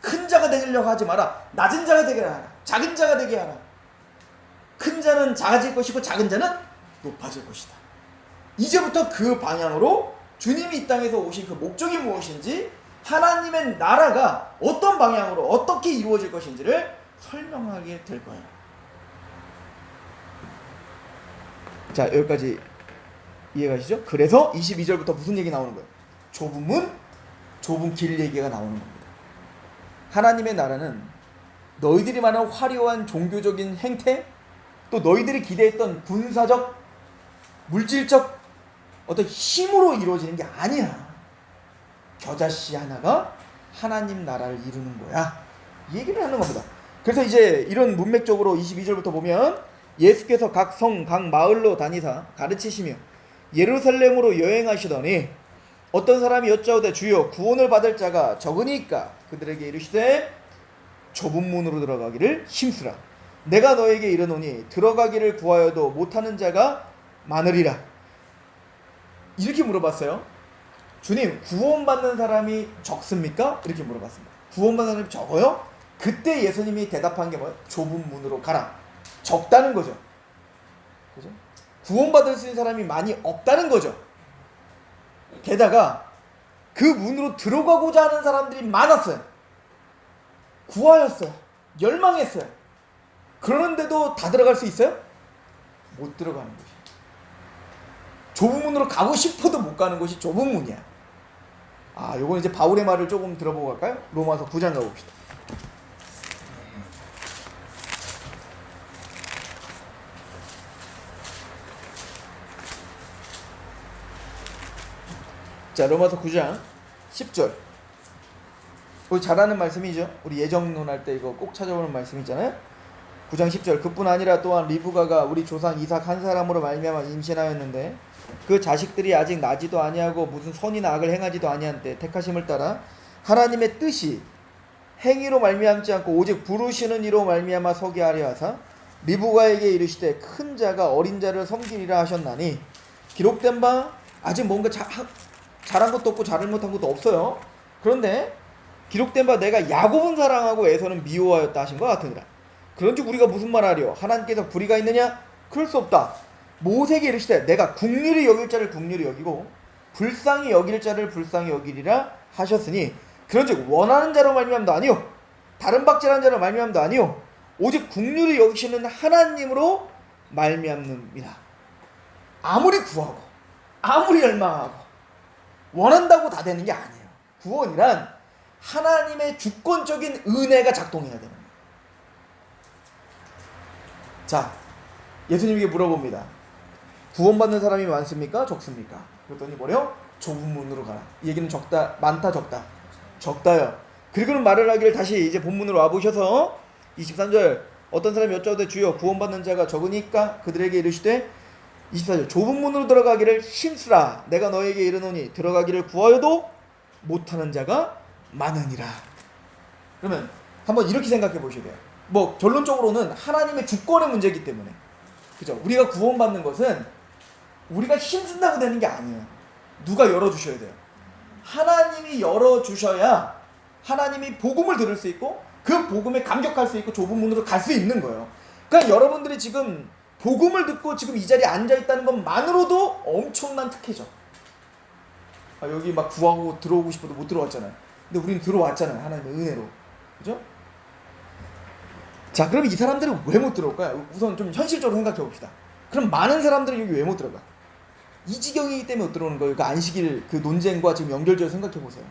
큰 자가 되려고 하지 마라. 낮은 자가 되게 하라. 작은 자가 되게 하라. 큰 자는 작아질 것이고 작은 자는 높아질 것이다. 이제부터 그 방향으로 주님이 이 땅에서 오신 그 목적이 무엇인지, 하나님의 나라가 어떤 방향으로 어떻게 이루어질 것인지를 설명하게 될 거예요. 자, 여기까지 이해가시죠? 그래서 22절부터 무슨 얘기 나오는 거예요? 좁은 문, 좁은 길 얘기가 나오는 겁니다. 하나님의 나라는 너희들이 말하는 화려한 종교적인 행태, 또 너희들이 기대했던 군사적, 물질적 어떤 힘으로 이루어지는 게 아니야. 겨자씨 하나가 하나님 나라를 이루는 거야, 이 얘기를 하는 겁니다. 그래서 이제 이런 문맥적으로 22절부터 보면, 예수께서 각 성, 각 마을로 다니사 가르치시며 예루살렘으로 여행하시더니 어떤 사람이 여짜오되 주여 구원을 받을 자가 적으니까 그들에게 이르시되 좁은 문으로 들어가기를 힘쓰라. 내가 너에게 이르노니 들어가기를 구하여도 못하는 자가 많으리라. 이렇게 물어봤어요. 주님, 구원받는 사람이 적습니까? 이렇게 물어봤습니다. 구원받는 사람이 적어요? 그때 예수님이 대답한 게 뭐예요? 좁은 문으로 가라. 적다는 거죠. 그죠? 구원받을 수 있는 사람이 많이 없다는 거죠. 게다가 그 문으로 들어가고자 하는 사람들이 많았어요. 구하였어요. 열망했어요. 그런데도 다 들어갈 수 있어요? 못 들어가는 것이. 좁은 문으로 가고 싶어도 못 가는 것이 좁은 문이야. 아, 요건 이제 바울의 말을 조금 들어보고 갈까요? 로마서 9장 가봅시다. 자, 로마서 9장 10절. 우리 잘 아는 말씀이죠. 우리 예정론 할 때 이거 꼭 찾아오는 말씀이잖아요. 9장 10절. 그뿐 아니라 또한 리브가가 우리 조상 이삭 한 사람으로 말미암아 임신하였는데 그 자식들이 아직 나지도 아니하고 무슨 선이나 악을 행하지도 아니한 때 택하심을 따라 하나님의 뜻이 행위로 말미암지 않고 오직 부르시는 이로 말미암아 서게 하려 하사 리브가에게 이르시되 큰 자가 어린 자를 섬기리라 하셨나니, 기록된 바 아직 뭔가 잘한 것도 없고 잘못한 것도 없어요. 그런데 기록된 바 내가 야곱은 사랑하고 에서는 미워하였다 하신 것 같으니라. 그런즉 우리가 무슨 말하리요? 하나님께서 불의가 있느냐? 그럴 수 없다. 모세에게 이르시되 내가 긍휼히 여길 자를 긍휼히 여기고 불쌍히 여길 자를 불쌍히 여기리라 하셨으니, 그런즉 원하는 자로 말미암도 아니요 다른 박질한 자로 말미암도 아니요 오직 긍휼히 여기시는 하나님으로 말미암느니라. 아무리 구하고 아무리 열망하고 원한다고 다 되는 게 아니에요. 구원이란 하나님의 주권적인 은혜가 작동해야 되는 거예요. 자, 예수님에게 물어봅니다. 구원받는 사람이 많습니까? 적습니까? 그랬더니 뭐래요? 좁은 문으로 가라. 이 얘기는 적다, 많다, 적다? 적다요. 그리고는 말을 하기를, 다시 이제 본문으로 와보셔서 23절. 어떤 사람이 여짜오되 주여 구원받는 자가 적으니까 그들에게 이르시되, 24절. 좁은 문으로 들어가기를 힘쓰라. 내가 너에게 이르노니 들어가기를 구하여도 못하는 자가 많으니라. 그러면 한번 이렇게 생각해 보셔야 돼요. 뭐 결론적으로는 하나님의 주권의 문제이기 때문에, 그죠? 우리가 구원받는 것은 우리가 힘쓴다고 되는 게 아니에요. 누가 열어주셔야 돼요. 하나님이 열어주셔야 하나님이 복음을 들을 수 있고 그 복음에 감격할 수 있고 좁은 문으로 갈 수 있는 거예요. 그러니까 여러분들이 지금 복음을 듣고 지금 이 자리에 앉아 있다는 것만으로도 엄청난 특혜죠. 여기 막 구하고 들어오고 싶어도 못 들어왔잖아요. 근데 우리는 들어왔잖아요. 하나님의 은혜로. 그죠? 자, 그럼 이 사람들은 왜 못 들어올까요? 우선 좀 현실적으로 생각해 봅시다. 그럼 많은 사람들은 여기 왜 못 들어가? 이 지경이기 때문에 못 들어오는 거예요. 그 안식일 그 논쟁과 지금 연결지어 생각해 보세요.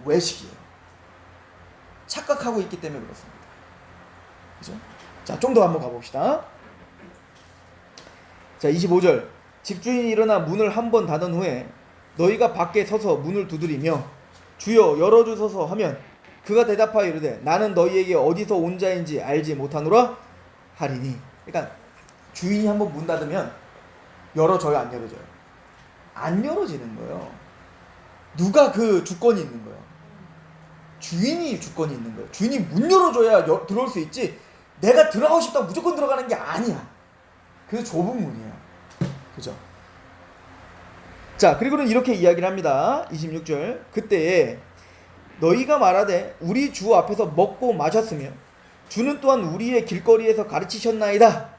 외식이에요. 착각하고 있기 때문에 그렇습니다. 그죠? 자, 좀 더 한번 가봅시다. 자, 25절. 집주인이 일어나 문을 한 번 닫은 후에 너희가 밖에 서서 문을 두드리며 주여 열어주소서 하면 그가 대답하여 이르되 나는 너희에게 어디서 온 자인지 알지 못하노라 하리니. 그러니까 주인이 한번 문 닫으면 열어져요, 안 열어져요? 안 열어지는 거예요. 누가 그 주권이 있는 거예요? 주인이 주권이 있는 거예요. 주인이 문 열어줘야 들어올 수 있지, 내가 들어가고 싶다고 무조건 들어가는 게 아니야. 그래서 좁은 문이에요. 그죠? 자, 그리고는 이렇게 이야기를 합니다. 26절. 그때에 너희가 말하되 우리 주 앞에서 먹고 마셨으며 주는 또한 우리의 길거리에서 가르치셨나이다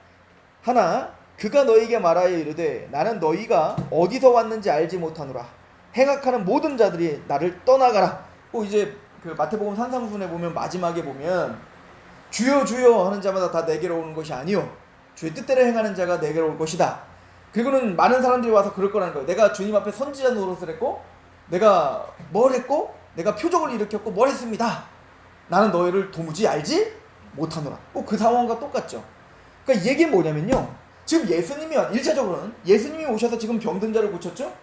하나 그가 너희에게 말하여 이르되 나는 너희가 어디서 왔는지 알지 못하노라. 행악하는 모든 자들이 나를 떠나가라. 이제 그 마태복음 산상순에 보면 마지막에 보면 주여 주여 하는 자마다 다 내게로 오는 것이 아니요 주의 뜻대로 행하는 자가 내게로 올 것이다. 그리고는 많은 사람들이 와서 그럴 거라는 거예요. 내가 주님 앞에 선지자 노릇을 했고 내가 뭘 했고 내가 표적을 일으켰고 뭘 했습니다. 나는 너희를 도무지 알지 못하노라. 그 상황과 똑같죠. 그러니까 이 얘기는 뭐냐면요, 지금 예수님이 1차적으로는 예수님이 오셔서 지금 병든 자를 고쳤죠.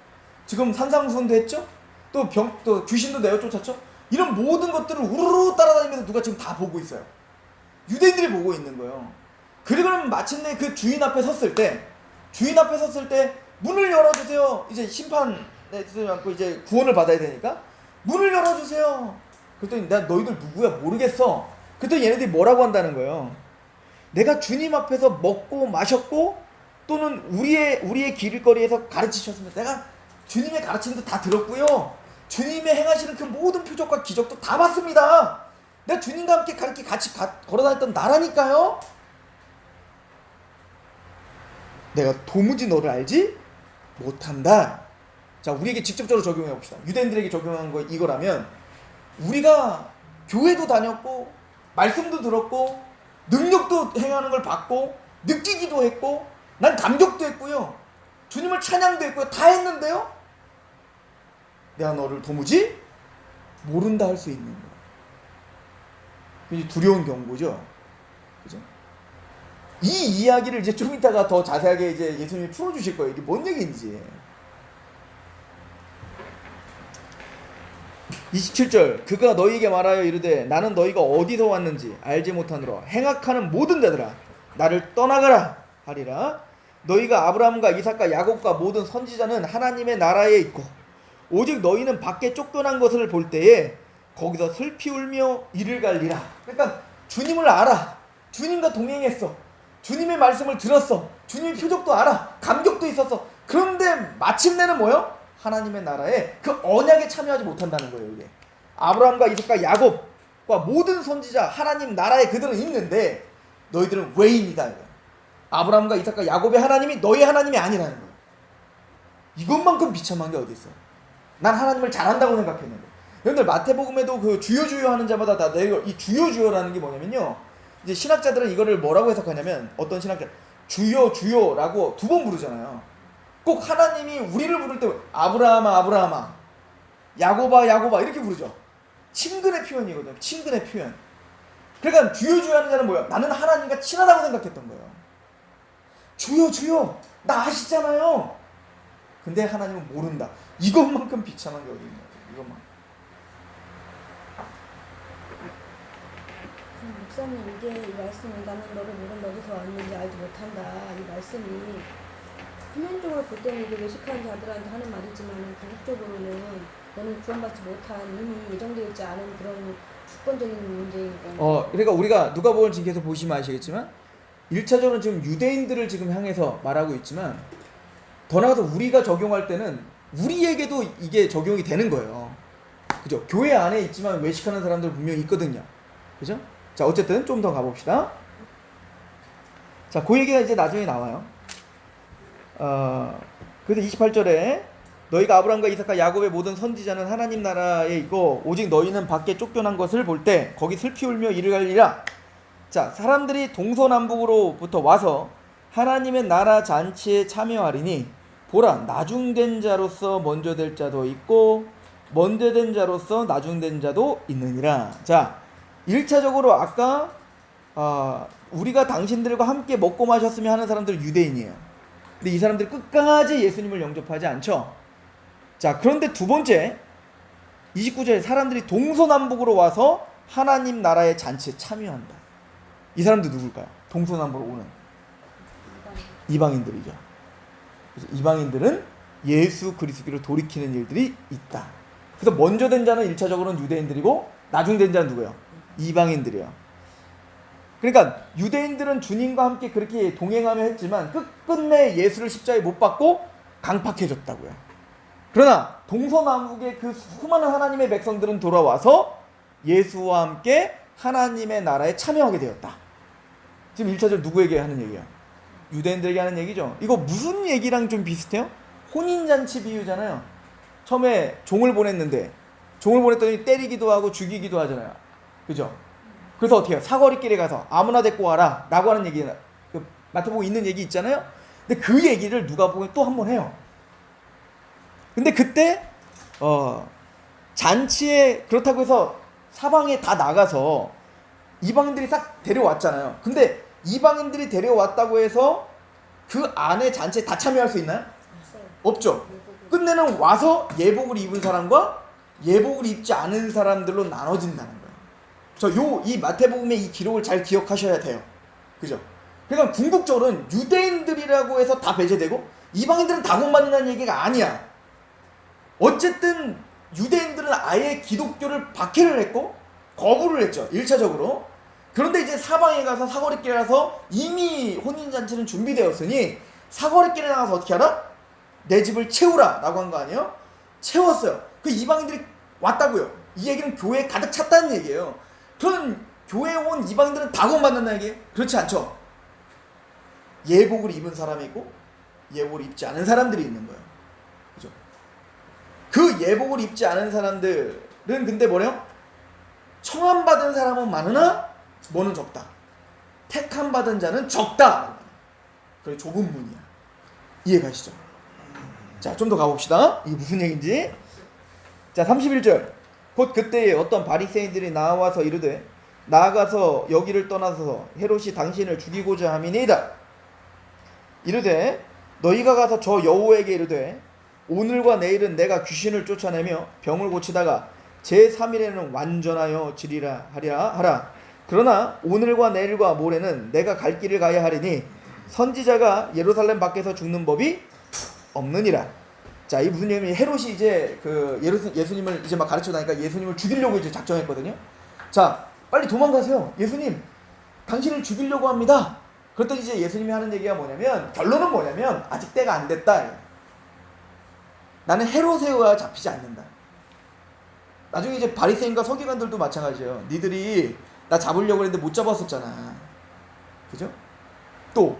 지금 산상수훈도 했죠. 또 귀신도 내어 쫓았죠. 이런 모든 것들을 우르르 따라다니면서 누가 지금 다 보고 있어요. 유대인들이 보고 있는 거예요. 그리고는 마침내 그 주인 앞에 섰을 때 문을 열어주세요. 이제 심판에 않고 이제 구원을 받아야 되니까 문을 열어주세요. 그랬더니 나 너희들 누구야 모르겠어. 그랬더니 얘네들이 뭐라고 한다는 거예요. 내가 주님 앞에서 먹고 마셨고 또는 우리의 길거리에서 가르치셨습니다. 내가 주님의 가르치는 거 다 들었고요. 주님의 행하시는 그 모든 표적과 기적도 다 봤습니다. 내가 주님과 함께 같이 걸어다녔던 나라니까요. 내가 도무지 너를 알지 못한다. 자, 우리에게 직접적으로 적용해 봅시다. 유대인들에게 적용한 거 이거라면 우리가 교회도 다녔고 말씀도 들었고 능력도 행하는 걸 봤고 느끼기도 했고 난 감격도 했고요. 주님을 찬양도 했고요. 다 했는데요. 내가 너를 도무지 모른다 할 수 있는 거야. 굉장히 두려운 경고죠. 그죠? 이 이야기를 이제 좀 이따가 더 자세하게 이제 예수님이 풀어주실 거예요. 이게 뭔 얘기인지. 27절. 그가 너희에게 말하여 이르되 나는 너희가 어디서 왔는지 알지 못하노라. 행악하는 모든 자들아 나를 떠나가라 하리라. 너희가 아브라함과 이삭과 야곱과 모든 선지자는 하나님의 나라에 있고 오직 너희는 밖에 쫓겨난 것을 볼 때에 거기서 슬피 울며 이를 갈리라. 그러니까 주님을 알아. 주님과 동행했어. 주님의 말씀을 들었어. 주님의 표적도 알아. 감격도 있었어. 그런데 마침내는 뭐요? 하나님의 나라에 그 언약에 참여하지 못한다는 거예요. 이게 아브라함과 이삭과 야곱과 모든 선지자 하나님 나라에 그들은 있는데 너희들은 외인이다. 아브라함과 이삭과 야곱의 하나님이 너희 하나님이 아니라는 거예요. 이것만큼 비참한 게 어디 있어요? 난 하나님을 잘한다고 생각했는데. 여러분들 마태복음에도 그 주여 주여 하는 자마다 다 이 주여 주여라는 게 뭐냐면요, 이제 신학자들은 이거를 뭐라고 해석하냐면 어떤 신학자 주여 주여라고 두 번 부르잖아요. 꼭 하나님이 우리를 부를 때 아브라함아 아브라함아 야곱아 야곱아 이렇게 부르죠. 친근의 표현이거든요. 친근의 표현. 그러니까 주여 주여 하는 자는 뭐야? 나는 하나님과 친하다고 생각했던 거예요. 주여 주여 나 아시잖아요. 근데 하나님은 모른다. 이것만큼 비참한 게 어디 있냐. 이것만. 목사님, 이게 이 말씀이 나는 너를 모른다 어디서 왔는지 알지 못한다. 이 말씀이 표면적으로 볼 때는 이게 외식하는 자들한테 하는 말이지만 궁극적으로는 너는 구원받지 못한 이미 예정되어 있지 않은 그런 주권적인 문제인 거예요. 그러니까 우리가 누가복음을 지금 계속 보시면 아시겠지만 1차적으로 지금 유대인들을 지금 향해서 말하고 있지만 더 나아가서 우리가 적용할 때는 우리에게도 이게 적용이 되는 거예요. 그죠? 교회 안에 있지만 외식하는 사람들 분명히 있거든요. 그죠? 자, 어쨌든 좀 더 가봅시다. 자, 그 얘기가 이제 나중에 나와요. 그래서 28절에 너희가 아브라함과 이삭과 야곱의 모든 선지자는 하나님 나라에 있고 오직 너희는 밖에 쫓겨난 것을 볼 때 거기 슬피 울며 이를 갈리라. 자, 사람들이 동서남북으로부터 와서 하나님의 나라 잔치에 참여하리니 보라, 나중된 자로서 먼저 될 자도 있고 먼저 된 자로서 나중된 자도 있느니라. 자, 1차적으로 아까 우리가 당신들과 함께 먹고 마셨으면 하는 사람들은 유대인이에요. 근데 이 사람들이 끝까지 예수님을 영접하지 않죠. 자, 그런데 두 번째 29절에 사람들이 동서남북으로 와서 하나님 나라의 잔치에 참여한다. 이 사람들 누굴까요? 동서남북으로 오는 이방인들이죠. 그래서 이방인들은 예수 그리스도를 돌이키는 일들이 있다. 그래서 먼저 된 자는 1차적으로는 유대인들이고 나중된 자는 누구예요? 이방인들이에요. 그러니까 유대인들은 주님과 함께 그렇게 동행하며 했지만 끝끝내 예수를 십자가에 못 박고 강팍해졌다고요. 그러나 동서남북의 그 수많은 하나님의 백성들은 돌아와서 예수와 함께 하나님의 나라에 참여하게 되었다. 지금 1차적 누구에게 하는 얘기야? 유대인들에게 하는 얘기죠. 이거 무슨 얘기랑 좀 비슷해요? 혼인잔치 비유잖아요. 처음에 종을 보냈더니 때리기도 하고 죽이기도 하잖아요. 그죠? 그래서 어떻게 해요? 사거리길에 가서 아무나 데리고 와라 라고 하는 얘기, 마태복음 있는 얘기 있잖아요. 근데 그 얘기를 누가복음에 또 한 번 해요. 근데 그때 잔치에 그렇다고 해서 사방에 다 나가서 이방인들이 싹 데려왔잖아요. 근데 이방인들이 데려왔다고 해서 그 안에 잔치에 다 참여할 수 있나요? 없죠. 끝내는 와서 예복을 입은 사람과 예복을 입지 않은 사람들로 나눠진다는 거예요. 이 마태복음의 이 기록을 잘 기억하셔야 돼요. 그죠? 그러니까 궁극적으로는 유대인들이라고 해서 다 배제되고 이방인들은 다 구원받는다는 얘기가 아니야. 어쨌든 유대인들은 아예 기독교를 박해를 했고 거부를 했죠. 1차적으로. 그런데 이제 사방에 가서 사거리길에 가서 이미 혼인잔치는 준비되었으니 사거리길에 나가서 어떻게 하라? 내 집을 채우라 라고 한 거 아니에요? 채웠어요. 그 이방인들이 왔다고요. 이 얘기는 교회에 가득 찼다는 얘기예요. 그럼 교회에 온 이방인들은 다 구원받는다는 얘기예요? 그렇지 않죠. 예복을 입은 사람이 있고 예복을 입지 않은 사람들이 있는 거예요. 그죠? 그 예복을 입지 않은 사람들은 근데 뭐래요? 청함받은 사람은 많으나 뭐는 적다. 택함받은 자는 적다. 그게 좁은 문이야. 이해가시죠? 자, 좀 더 가봅시다. 이게 무슨 얘기인지. 자, 31절. 곧 그때에 어떤 바리새인들이 나와서 이르되 나아가서 여기를 떠나서 헤롯이 당신을 죽이고자 함이니이다. 이르되 너희가 가서 저 여호에게 이르되 오늘과 내일은 내가 귀신을 쫓아내며 병을 고치다가 제3일에는 완전하여 지리라 하라. 그러나 오늘과 내일과 모레는 내가 갈 길을 가야 하리니 선지자가 예루살렘 밖에서 죽는 법이 없느니라. 자, 이 무슨 얘기냐면 헤롯이 이제 예수님을 이제 막 가르쳐 다니까 예수님을 죽이려고 이제 작정했거든요. 자, 빨리 도망가세요. 예수님, 당신을 죽이려고 합니다. 그랬더니 이제 예수님이 하는 얘기가 뭐냐면, 결론은 뭐냐면 아직 때가 안 됐다. 나는 헤롯에 의하여 잡히지 않는다. 나중에 이제 바리새인과 서기관들도 마찬가지예요. 니들이 나 잡으려고 했는데 못 잡았었잖아. 그죠? 또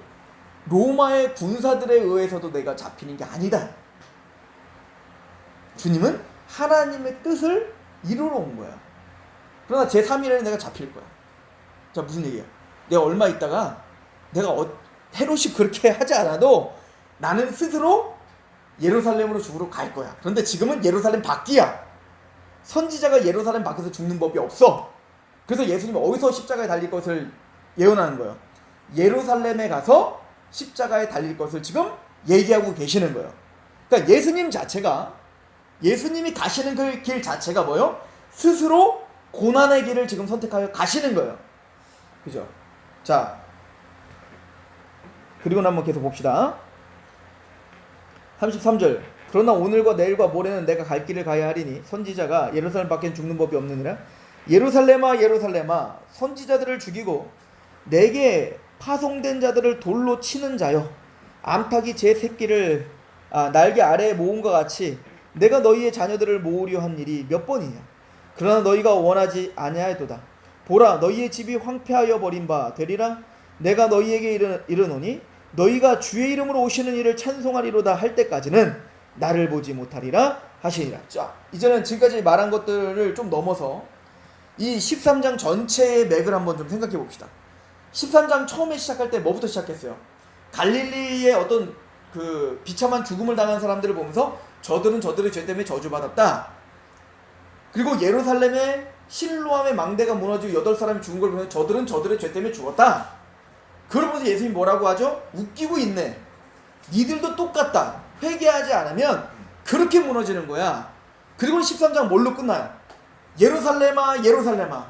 로마의 군사들에 의해서도 내가 잡히는 게 아니다. 주님은 하나님의 뜻을 이루러 온 거야. 그러나 제3일에는 내가 잡힐 거야. 자, 무슨 얘기야? 내가 얼마 있다가 내가 헤롯이 그렇게 하지 않아도 나는 스스로 예루살렘으로 죽으러 갈 거야. 그런데 지금은 예루살렘 밖이야. 선지자가 예루살렘 밖에서 죽는 법이 없어. 그래서 예수님이 어디서 십자가에 달릴 것을 예언하는 거예요? 예루살렘에 가서 십자가에 달릴 것을 지금 얘기하고 계시는 거예요. 그러니까 예수님이 가시는 그 길 자체가 뭐예요? 스스로 고난의 길을 지금 선택하여 가시는 거예요. 그죠? 자, 그리고 한번 계속 봅시다. 33절. 그러나 오늘과 내일과 모레는 내가 갈 길을 가야 하리니 선지자가 예루살렘 밖엔 죽는 법이 없느니라. 예루살렘아 예루살렘아 선지자들을 죽이고 내게 파송된 자들을 돌로 치는 자여, 암탉이 제 새끼를 날개 아래에 모음과 같이 내가 너희의 자녀들을 모으려 한 일이 몇 번이냐. 그러나 너희가 원하지 아니하였도다. 보라, 너희의 집이 황폐하여 버린 바 되리라. 내가 너희에게 이르노니 너희가 주의 이름으로 오시는 이를 찬송하리로다 할 때까지는 나를 보지 못하리라 하시니라. 자, 이제는 지금까지 말한 것들을 좀 넘어서 이 13장 전체의 맥을 한번 좀 생각해 봅시다. 13장 처음에 시작할 때 뭐부터 시작했어요? 갈릴리의 어떤 그 비참한 죽음을 당한 사람들을 보면서 저들은 저들의 죄 때문에 저주받았다. 그리고 예루살렘의 실로암의 망대가 무너지고 8사람이 죽은 걸 보면 저들은 저들의 죄 때문에 죽었다. 그걸 보면서 예수님이 뭐라고 하죠? 웃기고 있네. 니들도 똑같다. 회개하지 않으면 그렇게 무너지는 거야. 그리고 13장 뭘로 끝나요? 예루살렘아 예루살렘아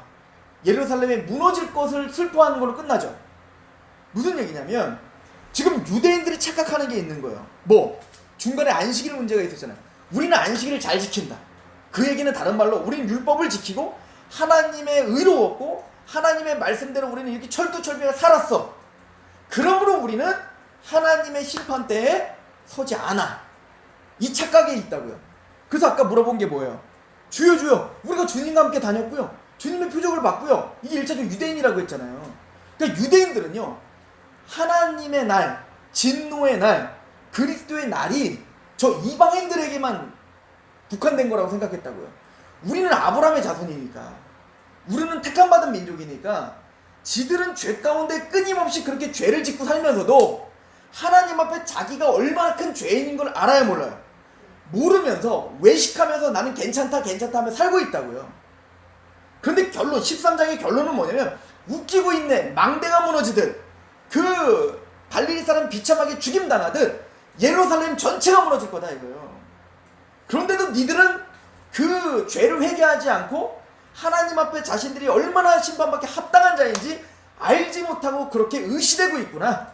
예루살렘에 무너질 것을 슬퍼하는 걸로 끝나죠. 무슨 얘기냐면 지금 유대인들이 착각하는 게 있는 거예요. 뭐? 중간에 안식일 문제가 있었잖아요. 우리는 안식일을 잘 지킨다. 그 얘기는 다른 말로 우리는 율법을 지키고 하나님의 의로웠고 하나님의 말씀대로 우리는 이렇게 철두철미하게 살았어. 그러므로 우리는 하나님의 심판대에 서지 않아. 이 착각에 있다고요. 그래서 아까 물어본 게 뭐예요? 주여 주여 우리가 주님과 함께 다녔고요. 주님의 표적을 봤고요. 이게 1차적 유대인이라고 했잖아요. 그러니까 유대인들은요. 하나님의 날, 진노의 날, 그리스도의 날이 저 이방인들에게만 국한된 거라고 생각했다고요. 우리는 아브라함의 자손이니까 우리는 택함받은 민족이니까 지들은 죄 가운데 끊임없이 그렇게 죄를 짓고 살면서도 하나님 앞에 자기가 얼마나 큰 죄인인 걸 알아야 몰라요. 모르면서 외식하면서 나는 괜찮다 하며 살고 있다고요. 그런데 결론 13장의 결론은 뭐냐면 웃기고 있네. 망대가 무너지듯 그 갈릴리 사람 비참하게 죽임당하듯 예루살렘 전체가 무너질 거다 이거예요. 그런데도 니들은 그 죄를 회개하지 않고 하나님 앞에 자신들이 얼마나 심판받기 합당한 자인지 알지 못하고 그렇게 의시되고 있구나.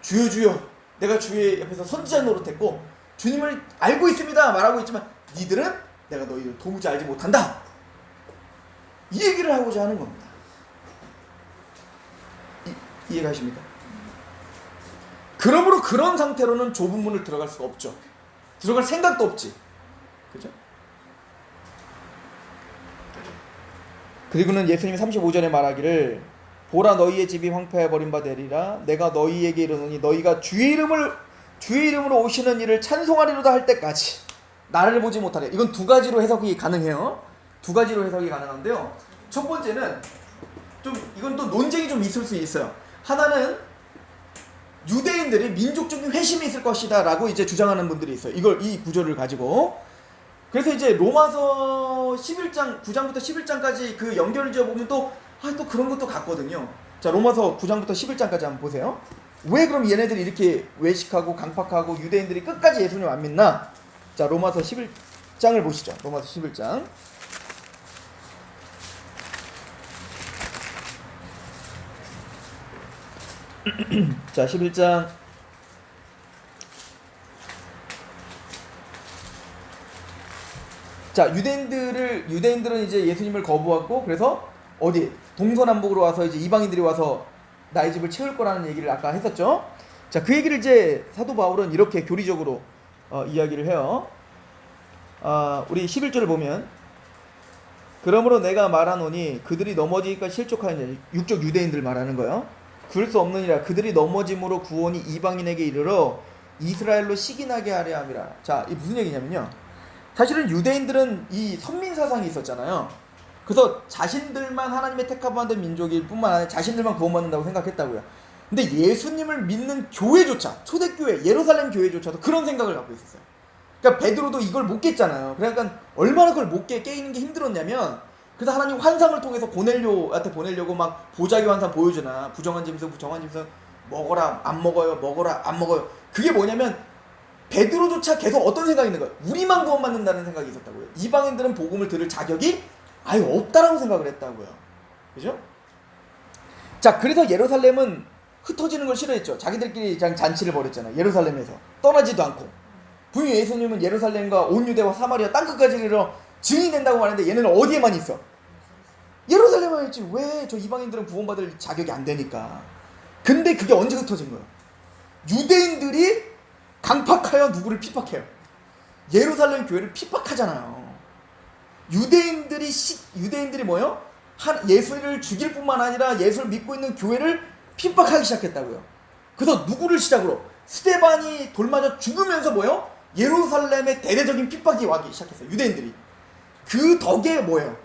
주여 주여 내가 주의 옆에서 선지자 노릇했고 주님을 알고 있습니다 말하고 있지만 니들은 내가 너희를 도무지 알지 못한다. 이 얘기를 하고자 하는 겁니다. 이해가십니까? 그러므로 그런 상태로는 좁은 문을 들어갈 수가 없죠. 들어갈 생각도 없지. 그죠? 그리고는 예수님이 35절에 말하기를 보라 너희의 집이 황폐해 버린 바 되리라 내가 너희에게 이르노니 너희가 주의 이름으로 오시는 이를 찬송하리로다 할 때까지 나를 보지 못하래. 이건 두 가지로 해석이 가능해요. 두 가지로 해석이 가능한데요. 첫 번째는 좀 이건 또 논쟁이 좀 있을 수 있어요. 하나는 유대인들이 민족적인 회심이 있을 것이다 라고 이제 주장하는 분들이 있어요. 이 구절을 가지고. 그래서 이제 로마서 11장 9장부터 11장까지 그 연결을 지어 보면 또 그런 것도 같거든요. 자, 로마서 9장부터 11장까지 한번 보세요. 왜 그럼 얘네들이 이렇게 외식하고 강팍하고 유대인들이 끝까지 예수님 안 믿나? 자, 로마서 11장을 보시죠. 로마서 11장. 자, 11장 자, 유대인들은 이제 예수님을 거부하고 그래서 어디 동서남북으로 와서 이제 이방인들이 와서 나의 집을 채울 거라는 얘기를 아까 했었죠. 자, 그 얘기를 이제 사도 바울은 이렇게 교리적으로 이야기를 해요. 우리 11절을 보면 그러므로 내가 말하노니 그들이 넘어지기까 실족하였느니 육적 유대인들 말하는 거예요. 그럴 수 없느니라 그들이 넘어짐으로 구원이 이방인에게 이르러 이스라엘로 시기나게 하려 함이라. 자, 이 무슨 얘기냐면요. 사실은 유대인들은 이 선민 사상이 있었잖아요. 그래서 자신들만 하나님의 택함받은 민족일 뿐만 아니라 자신들만 구원받는다고 생각했다고요. 근데 예수님을 믿는 교회조차, 초대교회, 예루살렘 교회조차도 그런 생각을 갖고 있었어요. 그러니까 베드로도 이걸 못 깼잖아요. 그러니까 얼마나 그걸 못 깨는 게 힘들었냐면 그래서 하나님 환상을 통해서 고넬료한테 보내려고 막 보자기 환상 보여주나 부정한 짐승 먹어라 안 먹어요 먹어라 안 먹어요. 그게 뭐냐면 베드로조차 계속 어떤 생각이 있는 거예요. 우리만 구원받는다는 생각이 있었다고요. 이방인들은 복음을 들을 자격이 아예 없다라고 생각을 했다고요. 그죠? 자, 그래서 예루살렘은 흩어지는 걸 싫어했죠. 자기들끼리 그냥 잔치를 벌였잖아요. 예루살렘에서 떠나지도 않고. 분명히 예수님은 예루살렘과 온 유대와 사마리아 땅끝까지 이르러 증인이 된다고 말하는데 얘네는 어디에만 있어? 예루살렘에 있지. 왜 저 이방인들은 구원받을 자격이 안 되니까. 근데 그게 언제 흩어진 거예요? 유대인들이 강팍하여 누구를 핍박해요? 예루살렘 교회를 핍박하잖아요. 유대인들이 뭐요? 예수를 죽일 뿐만 아니라 예수를 믿고 있는 교회를 핍박하기 시작했다고요. 그래서 누구를 시작으로? 스데반이 돌맞아 죽으면서 뭐예요? 예루살렘에 대대적인 핍박이 와기 시작했어요. 유대인들이. 그 덕에 뭐예요?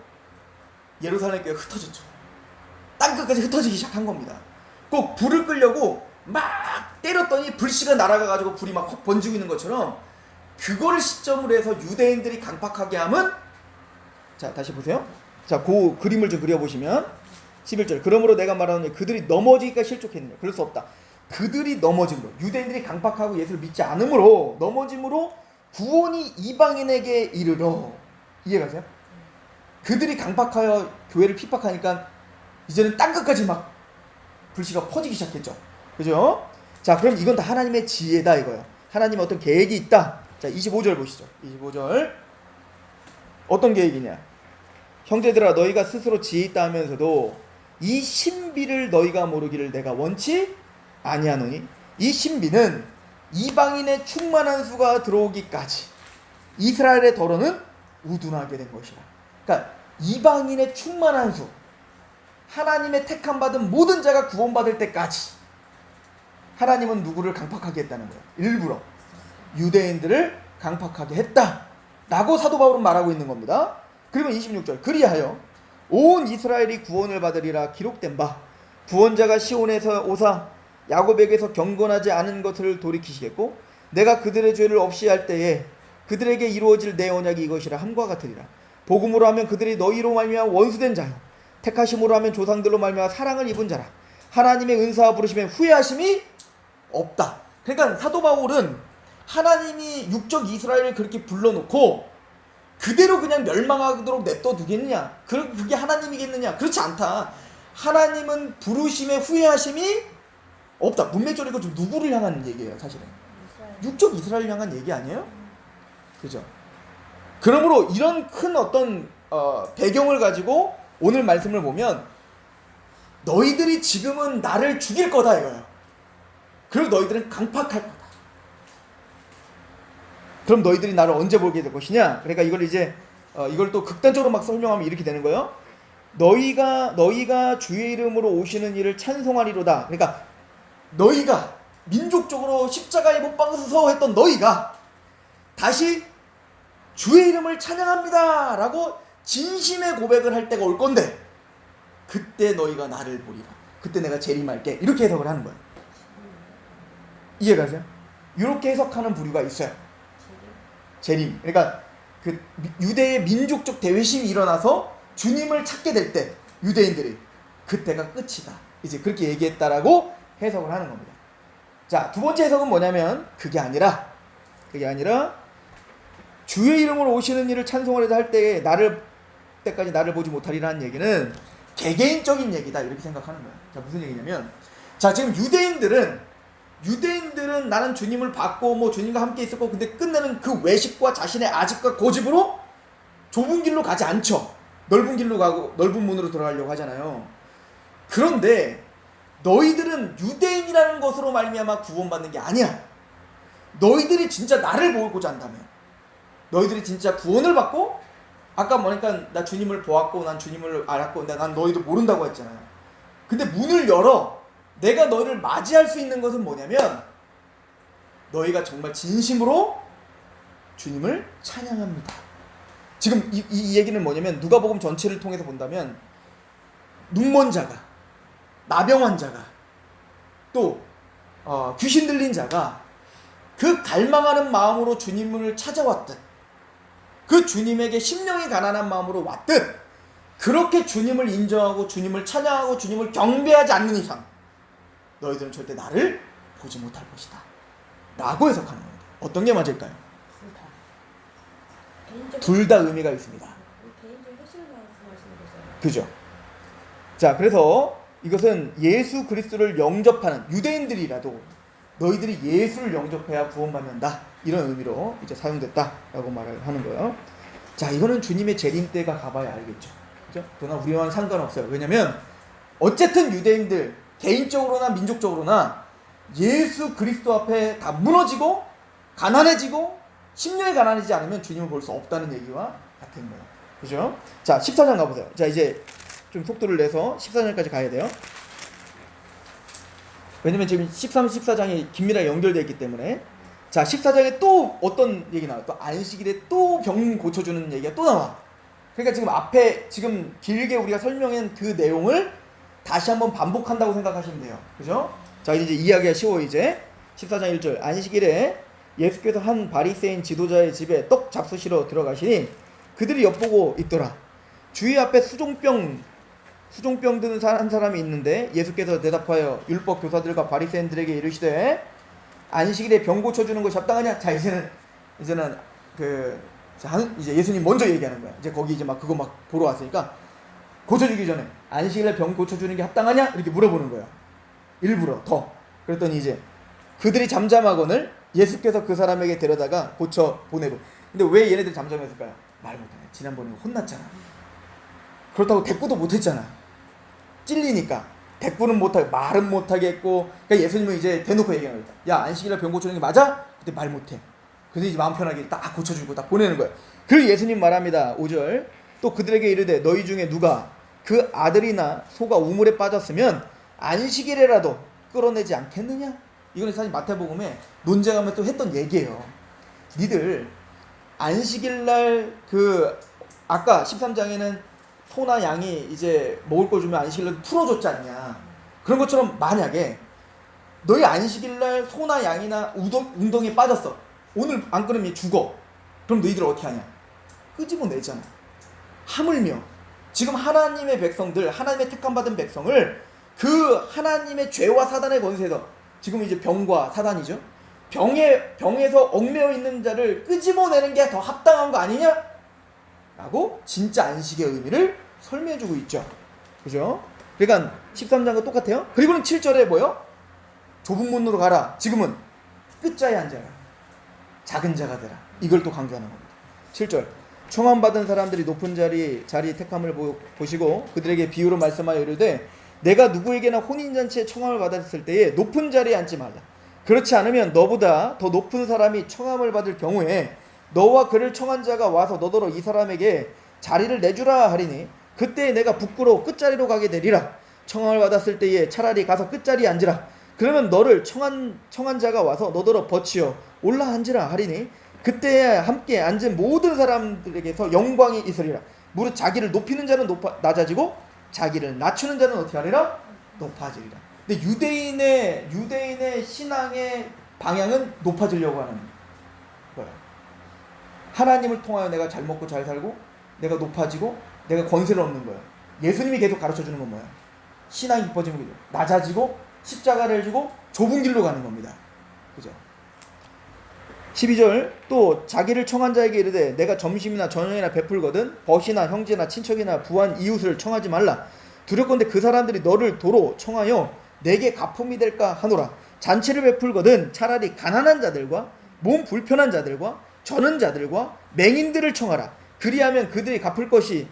예루살렘 교회가 흩어졌죠. 땅끝까지 흩어지기 시작한 겁니다. 꼭 불을 끄려고 막 때렸더니 불씨가 날아가가지고 불이 막 확 번지고 있는 것처럼 그걸 시점으로 해서 유대인들이 강팍하게 함은, 자 다시 보세요. 자, 그 그림을 좀 그려보시면 11절. 그러므로 내가 말하노니 그들이 넘어지기가 실족했느냐. 그럴 수 없다. 그들이 넘어짐으로, 유대인들이 강팍하고 예수를 믿지 않음으로, 넘어짐으로 구원이 이방인에게 이르러. 이해가세요? 그들이 강팍하여 교회를 핍박하니까 이제는 땅끝까지 막 불씨가 퍼지기 시작했죠. 그죠? 자, 그럼 이건 다 하나님의 지혜다 이거예요. 하나님의 어떤 계획이 있다. 자, 25절 보시죠. 25절. 어떤 계획이냐? 형제들아, 너희가 스스로 지혜 있다 하면서도 이 신비를 너희가 모르기를 내가 원치 아니하노니, 이 신비는 이방인의 충만한 수가 들어오기까지 이스라엘의 더러는 우둔하게 된 것이라. 그러니까 이방인의 충만한 수, 하나님의 택함 받은 모든 자가 구원받을 때까지 하나님은 누구를 강팍하게 했다는 거예요. 일부러 유대인들을 강팍하게 했다라고 사도 바울은 말하고 있는 겁니다. 그리고 26절. 그리하여 온 이스라엘이 구원을 받으리라 기록된 바, 구원자가 시온에서 오사 야곱에게서 경건하지 않은 것을 돌이키시겠고 내가 그들의 죄를 없이 할 때에 그들에게 이루어질 내 언약이 이것이라 함과 같으리라. 복음으로 하면 그들이 너희로 말미암아 원수된 자요, 택하심으로 하면 조상들로 말미암아 사랑을 입은 자라. 하나님의 은사와 부르심에 후회하심이 없다. 그러니까 사도 바울은 하나님이 육적 이스라엘을 그렇게 불러놓고 그대로 그냥 멸망하도록 냅둬두겠느냐? 그게 하나님이겠느냐? 그렇지 않다. 하나님은 부르심에 후회하심이 없다. 문맥적으로 좀 누구를 향한 얘기예요, 사실은. 육적 이스라엘을 향한 얘기 아니에요? 그죠? 그러므로 이런 큰 어떤 배경을 가지고 오늘 말씀을 보면 너희들이 지금은 나를 죽일 거다 이거예요. 그리고 너희들은 강팍할 거다. 그럼 너희들이 나를 언제 보게 될 것이냐? 그러니까 이걸 이제 이걸 또 극단적으로 막 설명하면 이렇게 되는 거예요. 너희가 주의 이름으로 오시는 이를 찬송하리로다. 그러니까 너희가 민족적으로 십자가에 못 박아서 했던 너희가 다시 주의 이름을 찬양합니다 라고 진심의 고백을 할 때가 올 건데, 그때 너희가 나를 보리라. 그때 내가 재림할게. 이렇게 해석을 하는 거예요. 이해가세요? 이렇게 해석하는 부류가 있어요. 재림. 그러니까 그 유대의 민족적 대회심이 일어나서 주님을 찾게 될 때 유대인들이 그때가 끝이다. 이제 그렇게 얘기했다라고 해석을 하는 겁니다. 자, 두 번째 해석은 뭐냐면 그게 아니라 주의 이름으로 오시는 이를 찬송하려다 할 때까지 나를 보지 못하리라는 얘기는 개개인적인 얘기다 이렇게 생각하는 거예요. 자, 무슨 얘기냐면, 자, 지금 유대인들은 나는 주님을 받고 뭐 주님과 함께 있었고, 근데 끝내는 그 외식과 자신의 아집과 고집으로 좁은 길로 가지 않죠. 넓은 길로 가고 넓은 문으로 들어가려고 하잖아요. 그런데 너희들은 유대인이라는 것으로 말미암아 구원받는 게 아니야. 너희들이 진짜 나를 보고자 한다면, 너희들이 진짜 구원을 받고, 아까 뭐니까 나 주님을 보았고 난 주님을 알았고 난 너희도 모른다고 했잖아요. 근데 문을 열어 내가 너희를 맞이할 수 있는 것은 뭐냐면, 너희가 정말 진심으로 주님을 찬양합니다. 지금 이 얘기는 뭐냐면, 누가복음 전체를 통해서 본다면 눈먼 자가, 나병환 자가, 또 귀신 들린 자가 그 갈망하는 마음으로 주님을 찾아왔듯, 그 주님에게 심령이 가난한 마음으로 왔듯, 그렇게 주님을 인정하고 주님을 찬양하고 주님을 경배하지 않는 이상 너희들은 절대 나를 보지 못할 것이다 라고 해석하는 겁니다. 어떤 게 맞을까요? 둘 다 의미가 있습니다. 개인적인 핵심을 말씀하시는 거죠. 그죠? 자, 그래서 이것은 예수 그리스도를 영접하는 유대인들이라도 너희들이 예수를 영접해야 구원받는다, 이런 의미로 이제 사용됐다라고 말을 하는 거예요. 자, 이거는 주님의 재림 때가 가봐야 알겠죠. 그죠? 그러나 우리와는 상관없어요. 왜냐면 어쨌든 유대인들 개인적으로나 민족적으로나 예수 그리스도 앞에 다 무너지고 가난해지고 심령이 가난해지지 않으면 주님을 볼 수 없다는 얘기와 같은 거예요. 그죠? 자, 14장 가보세요. 자, 이제 좀 속도를 내서 14장까지 가야 돼요. 왜냐면 지금 13, 14장이 긴밀하게 연결되어 있기 때문에. 자, 14장에 또 어떤 얘기 나와요? 또 안식일에 또 병 고쳐주는 얘기가 또 나와. 그러니까 지금 앞에 지금 길게 우리가 설명한 그 내용을 다시 한번 반복한다고 생각하시면 돼요. 그죠? 자, 이제 이야기가 쉬워. 이제 14장 1절. 안식일에 예수께서 한 바리새인 지도자의 집에 떡 잡수시러 들어가시니 그들이 엿보고 있더라. 주의 앞에 수종병 드는 한 사람이 있는데 예수께서 대답하여 율법 교사들과 바리새인들에게 이르시되 안식일에 병 고쳐주는 것이 합당하냐? 자, 이제 예수님 먼저 얘기하는 거야. 이제 거기 이제 막 그거 막 보러 왔으니까 고쳐주기 전에 안식일에 병 고쳐주는 게 합당하냐? 이렇게 물어보는 거야. 일부러 더. 그랬더니 이제 그들이 잠잠하거늘 예수께서 그 사람에게 데려다가 고쳐 보내고. 근데 왜 얘네들이 잠잠했을까요? 말 못하네. 지난번에 혼났잖아. 그렇다고 대꾸도 못했잖아. 찔리니까 대꾸는 못하고 말은 못하겠고. 그러니까 예수님은 이제 대놓고 얘기하는 거야. 야, 안식일에 병 고쳐주는 게 맞아? 근데 말 못해. 그래서 이제 마음 편하게 딱 고쳐주고 딱 보내는 거야. 그리고 예수님 말합니다. 5절. 또 그들에게 이르되 너희 중에 누가 그 아들이나 소가 우물에 빠졌으면 안식일에라도 끌어내지 않겠느냐? 이건 사실 마태복음에 논쟁하면 또 했던 얘기예요. 니들 안식일날 아까 13장에는 소나 양이 이제 먹을 거 주면 안식일날 풀어줬지 않냐? 그런 것처럼 만약에 너희 안식일날 소나 양이나 웅덩이에 빠졌어. 오늘 안 끊으면 죽어. 그럼 너희들 어떻게 하냐? 끄집어내잖아. 하물며 지금 하나님의 백성들, 하나님의 택함받은 백성을 그 하나님의 죄와 사단의 권세에서, 지금 이제 병과 사단이죠. 병에서 얽매여 있는 자를 끄집어내는 게 더 합당한 거 아니냐? 라고 진짜 안식의 의미를 설명해주고 있죠. 그죠? 그러니까 13장과 똑같아요. 그리고는 7절에 뭐요? 좁은 문으로 가라. 지금은 끝자에 앉아라. 작은 자가 되라. 이걸 또 강조하는 겁니다. 7절. 청함받은 사람들이 높은 자리 택함을 보시고 그들에게 비유로 말씀하여 이르되 내가 누구에게나 혼인잔치에 청함을 받았을 때에 높은 자리에 앉지 말라. 그렇지 않으면 너보다 더 높은 사람이 청함을 받을 경우에 너와 그를 청한 자가 와서 너더러 이 사람에게 자리를 내주라 하리니 그때 내가 부끄러워 끝자리로 가게 되리라. 청함을 받았을 때에 차라리 가서 끝자리에 앉으라. 그러면 너를 청한 자가 와서 너더러 버치어 올라 앉으라 하리니 그때에 함께 앉은 모든 사람들에게서 영광이 있으리라. 무릇 자기를 높이는 자는 낮아지고 자기를 낮추는 자는 어떻게 하리라? 높아지리라. 근데 유대인의 신앙의 방향은 높아지려고 하는 거야. 하나님을 통하여 내가 잘 먹고 잘 살고 내가 높아지고 내가 권세를 얻는 거야. 예수님이 계속 가르쳐주는 건 뭐야? 신앙이 깊어지는 거죠. 낮아지고 십자가를 지고 좁은 길로 가는 겁니다. 그죠? 12절. 또 자기를 청한 자에게 이르되 내가 점심이나 저녁이나 베풀거든 벗이나 형제나 친척이나 부한 이웃을 청하지 말라. 두렵건대 그 사람들이 너를 도로 청하여 내게 가품이 될까 하노라. 잔치를 베풀거든 차라리 가난한 자들과 몸 불편한 자들과 저는 자들과 맹인들을 청하라. 그리하면 그들이 갚을 것이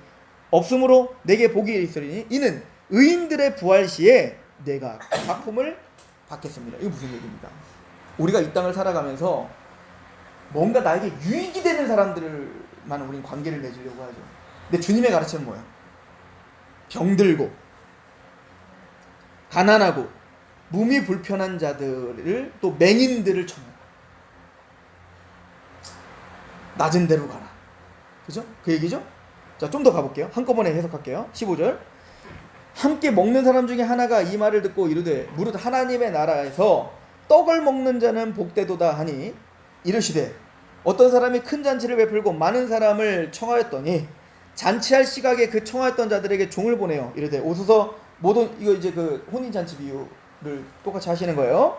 없으므로 내게 복이 있으리니 이는 의인들의 부활 시에 내가 가품을 받겠습니다. 이거 무슨 얘기입니까? 우리가 이 땅을 살아가면서 뭔가 나에게 유익이 되는 사람들만 우리는 관계를 맺으려고 하죠. 근데 주님의 가르침은 뭐야? 병들고 가난하고 몸이 불편한 자들을 또 맹인들을 청해. 낮은 데로 가라. 그죠? 그 얘기죠? 자, 좀 더 가볼게요. 한꺼번에 해석할게요. 15절. 함께 먹는 사람 중에 하나가 이 말을 듣고 이르되 무릇 하나님의 나라에서 떡을 먹는 자는 복되도다 하니 이르시되 어떤 사람이 큰 잔치를 베풀고 많은 사람을 청하였더니 잔치할 시각에 그 청하였던 자들에게 종을 보내요. 이르되 오소서 모든, 이거 이제 그 혼인잔치 비유를 똑같이 하시는 거예요.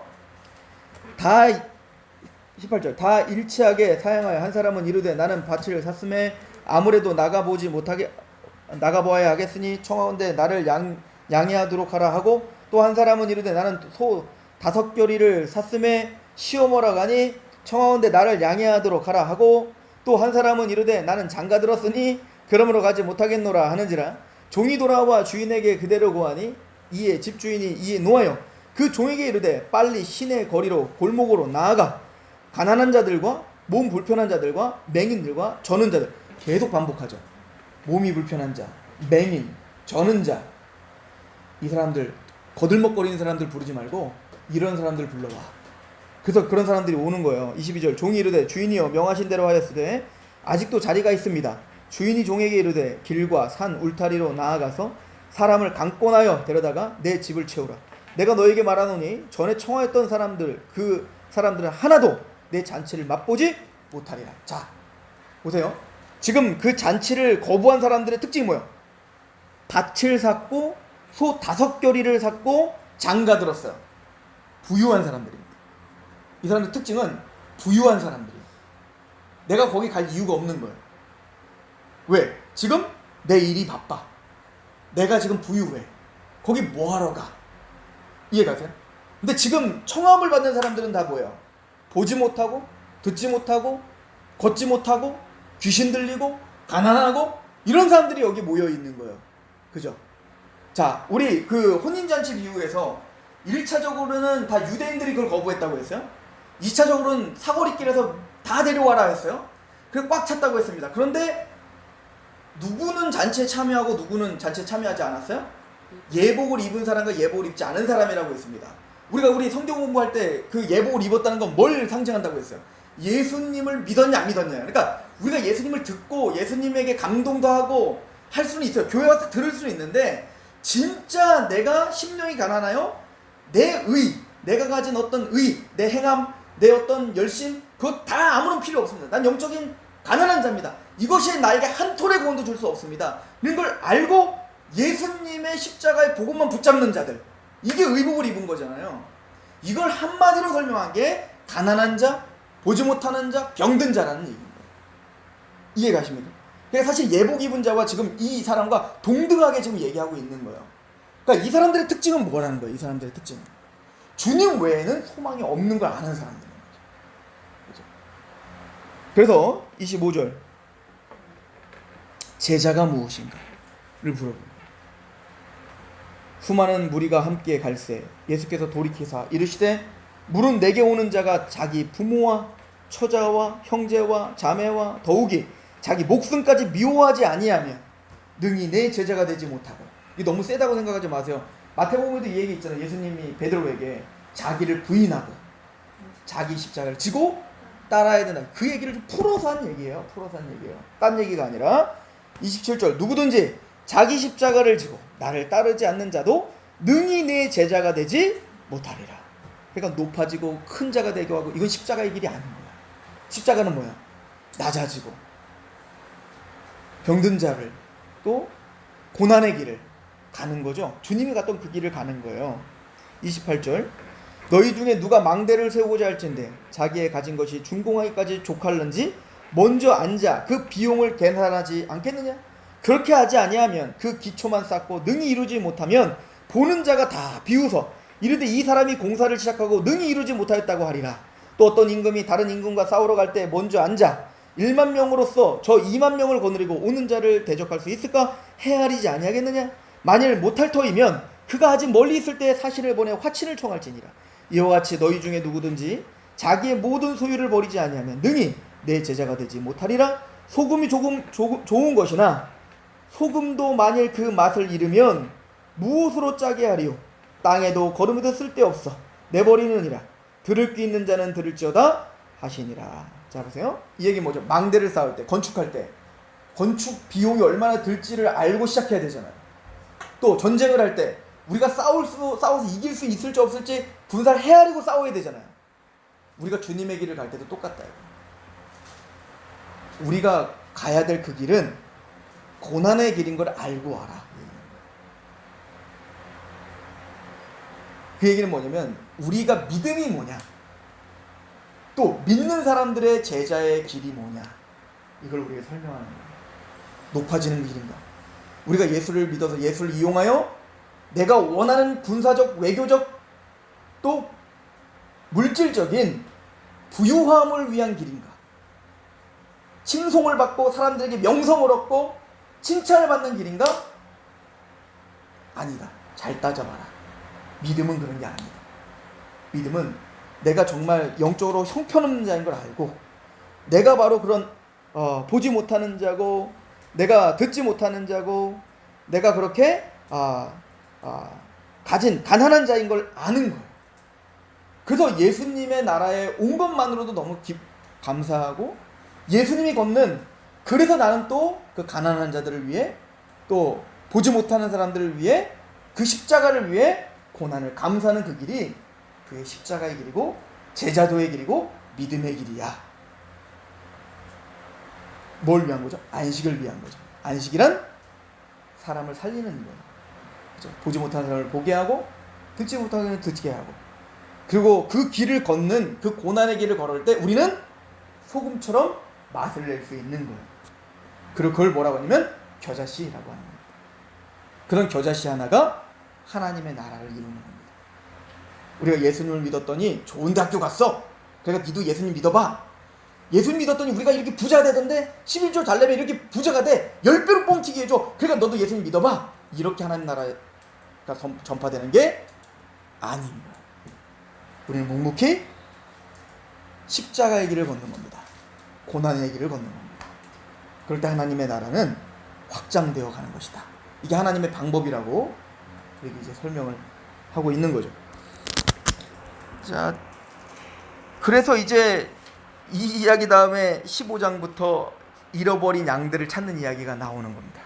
18절. 다 일치하게 사양하여 한 사람은 이르되 나는 밭을 샀음에 아무래도 나가보아야 하겠으니 청하온데 나를 양해하도록 하라 하고 또 한 사람은 이르되 나는 소 5겨리를 샀음에 시어머라 가니 청하온데 나를 양해하도록 하라 하고 또 한 사람은 이르되 나는 장가 들었으니 그러므로 가지 못하겠노라 하는지라. 종이 돌아와 주인에게 그대로 고하니 이에 집주인이 이에 노하여 그 종에게 이르되 빨리 시내 거리로 골목으로 나아가 가난한 자들과 몸 불편한 자들과 맹인들과 저는 자들, 계속 반복하죠. 몸이 불편한 자, 맹인, 저는 자, 이 사람들 거들먹거리는 사람들 부르지 말고 이런 사람들 불러와. 그래서 그런 사람들이 오는 거예요. 22절 종이 이르되 주인이여 명하신 대로 하였으되 아직도 자리가 있습니다. 주인이 종에게 이르되 길과 산 울타리로 나아가서 사람을 강권하여 데려다가 내 집을 채우라. 내가 너에게 말하노니 전에 청하였던 사람들 그 사람들은 하나도 내 잔치를 맛보지 못하리라. 자 보세요. 지금 그 잔치를 거부한 사람들의 특징이 뭐예요? 밭을 샀고 소 5겨리를 샀고 장가 들었어요. 부유한 사람들입니다. 이 사람들 특징은 부유한 사람들이에요. 내가 거기 갈 이유가 없는 거예요. 왜? 지금 내 일이 바빠. 내가 지금 부유해. 거기 뭐하러 가? 이해가세요? 근데 지금 청함을 받는 사람들은 다 뭐예요? 보지 못하고 듣지 못하고 걷지 못하고 귀신 들리고 가난하고 이런 사람들이 여기 모여 있는 거예요. 그죠? 자, 우리 그 혼인잔치 비유에서 1차적으로는 다 유대인들이 그걸 거부했다고 했어요. 2차적으로는 사거리길에서 다 데려와라 했어요. 그래서 꽉 찼다고 했습니다. 그런데 누구는 잔치에 참여하고 누구는 잔치에 참여하지 않았어요? 예복을 입은 사람과 예복을 입지 않은 사람이라고 했습니다. 우리 성경 공부할 때 그 예복을 입었다는 건 뭘 상징한다고 했어요? 예수님을 믿었냐 안 믿었냐. 그러니까 우리가 예수님을 듣고 예수님에게 감동도 하고 할 수는 있어요. 교회 와서 들을 수는 있는데 진짜 내가 심령이 가난하여 내 의, 내가 가진 어떤 의, 내 행함, 내 어떤 열심 그거 다 아무런 필요 없습니다. 난 영적인 가난한 자입니다. 이것이 나에게 한 톨의 구원도 줄 수 없습니다. 이런 걸 알고 예수님의 십자가의 복음만 붙잡는 자들, 이게 의복을 입은 거잖아요. 이걸 한마디로 설명한 게 가난한 자, 보지 못하는 자, 병든 자라는 얘기입니다. 이해가십니까? 그러니까 사실 예복 입은 자와 지금 이 사람과 동등하게 지금 얘기하고 있는 거예요. 그러니까 이 사람들의 특징은 뭐라는 거예요? 이 사람들의 특징은 주님 외에는 소망이 없는 걸 아는 사람들인 거죠. 그래서 25절 제자가 무엇인가를 물어봅니다. 수많은 무리가 함께 갈새 예수께서 돌이키사 이르시되 물은 내게 오는 자가 자기 부모와 처자와 형제와 자매와 더욱이 자기 목숨까지 미워하지 아니하면 능히 내 제자가 되지 못하고. 이게 너무 세다고 생각하지 마세요. 마태복음에도 이 얘기 있잖아요. 예수님이 베드로에게 자기를 부인하고 자기 십자가를 지고 따라야 된다. 그 얘기를 좀 풀어서 한 얘기예요. 딴 얘기가 아니라 27절 누구든지 자기 십자가를 지고 나를 따르지 않는 자도 능히 내 제자가 되지 못하리라. 그러니까 높아지고 큰 자가 되게 하고 이건 십자가의 길이 아닌 거야. 십자가는 뭐야? 낮아지고 병든 자를 또 고난의 길을 가는 거죠. 주님이 갔던 그 길을 가는 거예요. 28절 너희 중에 누가 망대를 세우고자 할진대 자기의 가진 것이 준공하기까지 족할는지 먼저 앉아 그 비용을 계산하지 않겠느냐? 그렇게 하지 아니하면 그 기초만 쌓고 능히 이루지 못하면 보는 자가 다 비웃어 이르되 이 사람이 공사를 시작하고 능히 이루지 못하였다고 하리라. 또 어떤 임금이 다른 임금과 싸우러 갈 때 먼저 앉아 1만 명으로서 저 2만 명을 거느리고 오는 자를 대적할 수 있을까? 헤아리지 아니하겠느냐? 만일 못할 터이면 그가 아직 멀리 있을 때 사신을 보내 화친을 청할지니라. 이와 같이 너희 중에 누구든지 자기의 모든 소유를 버리지 아니하면 능히 내 제자가 되지 못하리라. 소금이 좋은 것이나 소금도 만일 그 맛을 잃으면 무엇으로 짜게 하리요? 땅에도 거름에도 쓸데없어 내버리느니라. 들을 귀 있는 자는 들을지어다 하시니라. 자 보세요. 이 얘기 뭐죠? 망대를 쌓을 때, 건축할 때 건축 비용이 얼마나 들지를 알고 시작해야 되잖아요. 또 전쟁을 할 때 우리가 싸워서 이길 수 있을지 없을지 분사를 헤아리고 싸워야 되잖아요. 우리가 주님의 길을 갈 때도 똑같다. 우리가 가야 될 그 길은 고난의 길인 걸 알고 와라. 그 얘기는 뭐냐면 우리가 믿음이 뭐냐, 또 믿는 사람들의 제자의 길이 뭐냐, 이걸 우리가 설명하는 거예요. 높아지는 길인가, 우리가 예수를 믿어서 예수를 이용하여 내가 원하는 군사적, 외교적, 또 물질적인 부유함을 위한 길인가, 칭송을 받고 사람들에게 명성을 얻고 칭찬을 받는 길인가? 아니다. 잘 따져봐라. 믿음은 그런 게 아니다. 믿음은 내가 정말 영적으로 형편없는 자인 걸 알고 내가 바로 그런 보지 못하는 자고 내가 듣지 못하는 자고 내가 그렇게 가진 가난한 자인 걸 아는 거예요. 그래서 예수님의 나라에 온 것만으로도 너무 감사하고, 예수님이 걷는, 그래서 나는 또 그 가난한 자들을 위해, 또 보지 못하는 사람들을 위해, 그 십자가를 위해 고난을 감사하는 그 길이 그의 십자가의 길이고 제자도의 길이고 믿음의 길이야. 뭘 위한 거죠? 안식을 위한 거죠. 안식이란 사람을 살리는 거예요. 그렇죠? 보지 못하는 사람을 보게 하고, 듣지 못하는 사람을 듣게 하고, 그리고 그 길을 걷는, 그 고난의 길을 걸을 때 우리는 소금처럼 맛을 낼 수 있는 거예요. 그리고 그걸 뭐라고 하냐면 겨자씨라고 하는 겁니다. 그런 겨자씨 하나가 하나님의 나라를 이루는 겁니다. 우리가 예수님을 믿었더니 좋은 대학교 갔어. 그러니까 니도 예수님 믿어봐. 예수님 믿었더니 우리가 이렇게 부자가 되던데 11조 잘 내면 이렇게 부자가 돼. 10배로 뻥튀기 해줘. 그러니까 너도 예수님 믿어봐. 이렇게 하나님 나라가 전파되는 게 아닙니다. 우리는 묵묵히 십자가의 길을 걷는 겁니다. 고난의 길을 걷는 겁니다. 그럴 때 하나님의 나라는 확장되어 가는 것이다. 이게 하나님의 방법이라고 우리에게 이제 설명을 하고 있는 거죠. 자, 그래서 이제 이 이야기 다음에 15장부터 잃어버린 양들을 찾는 이야기가 나오는 겁니다.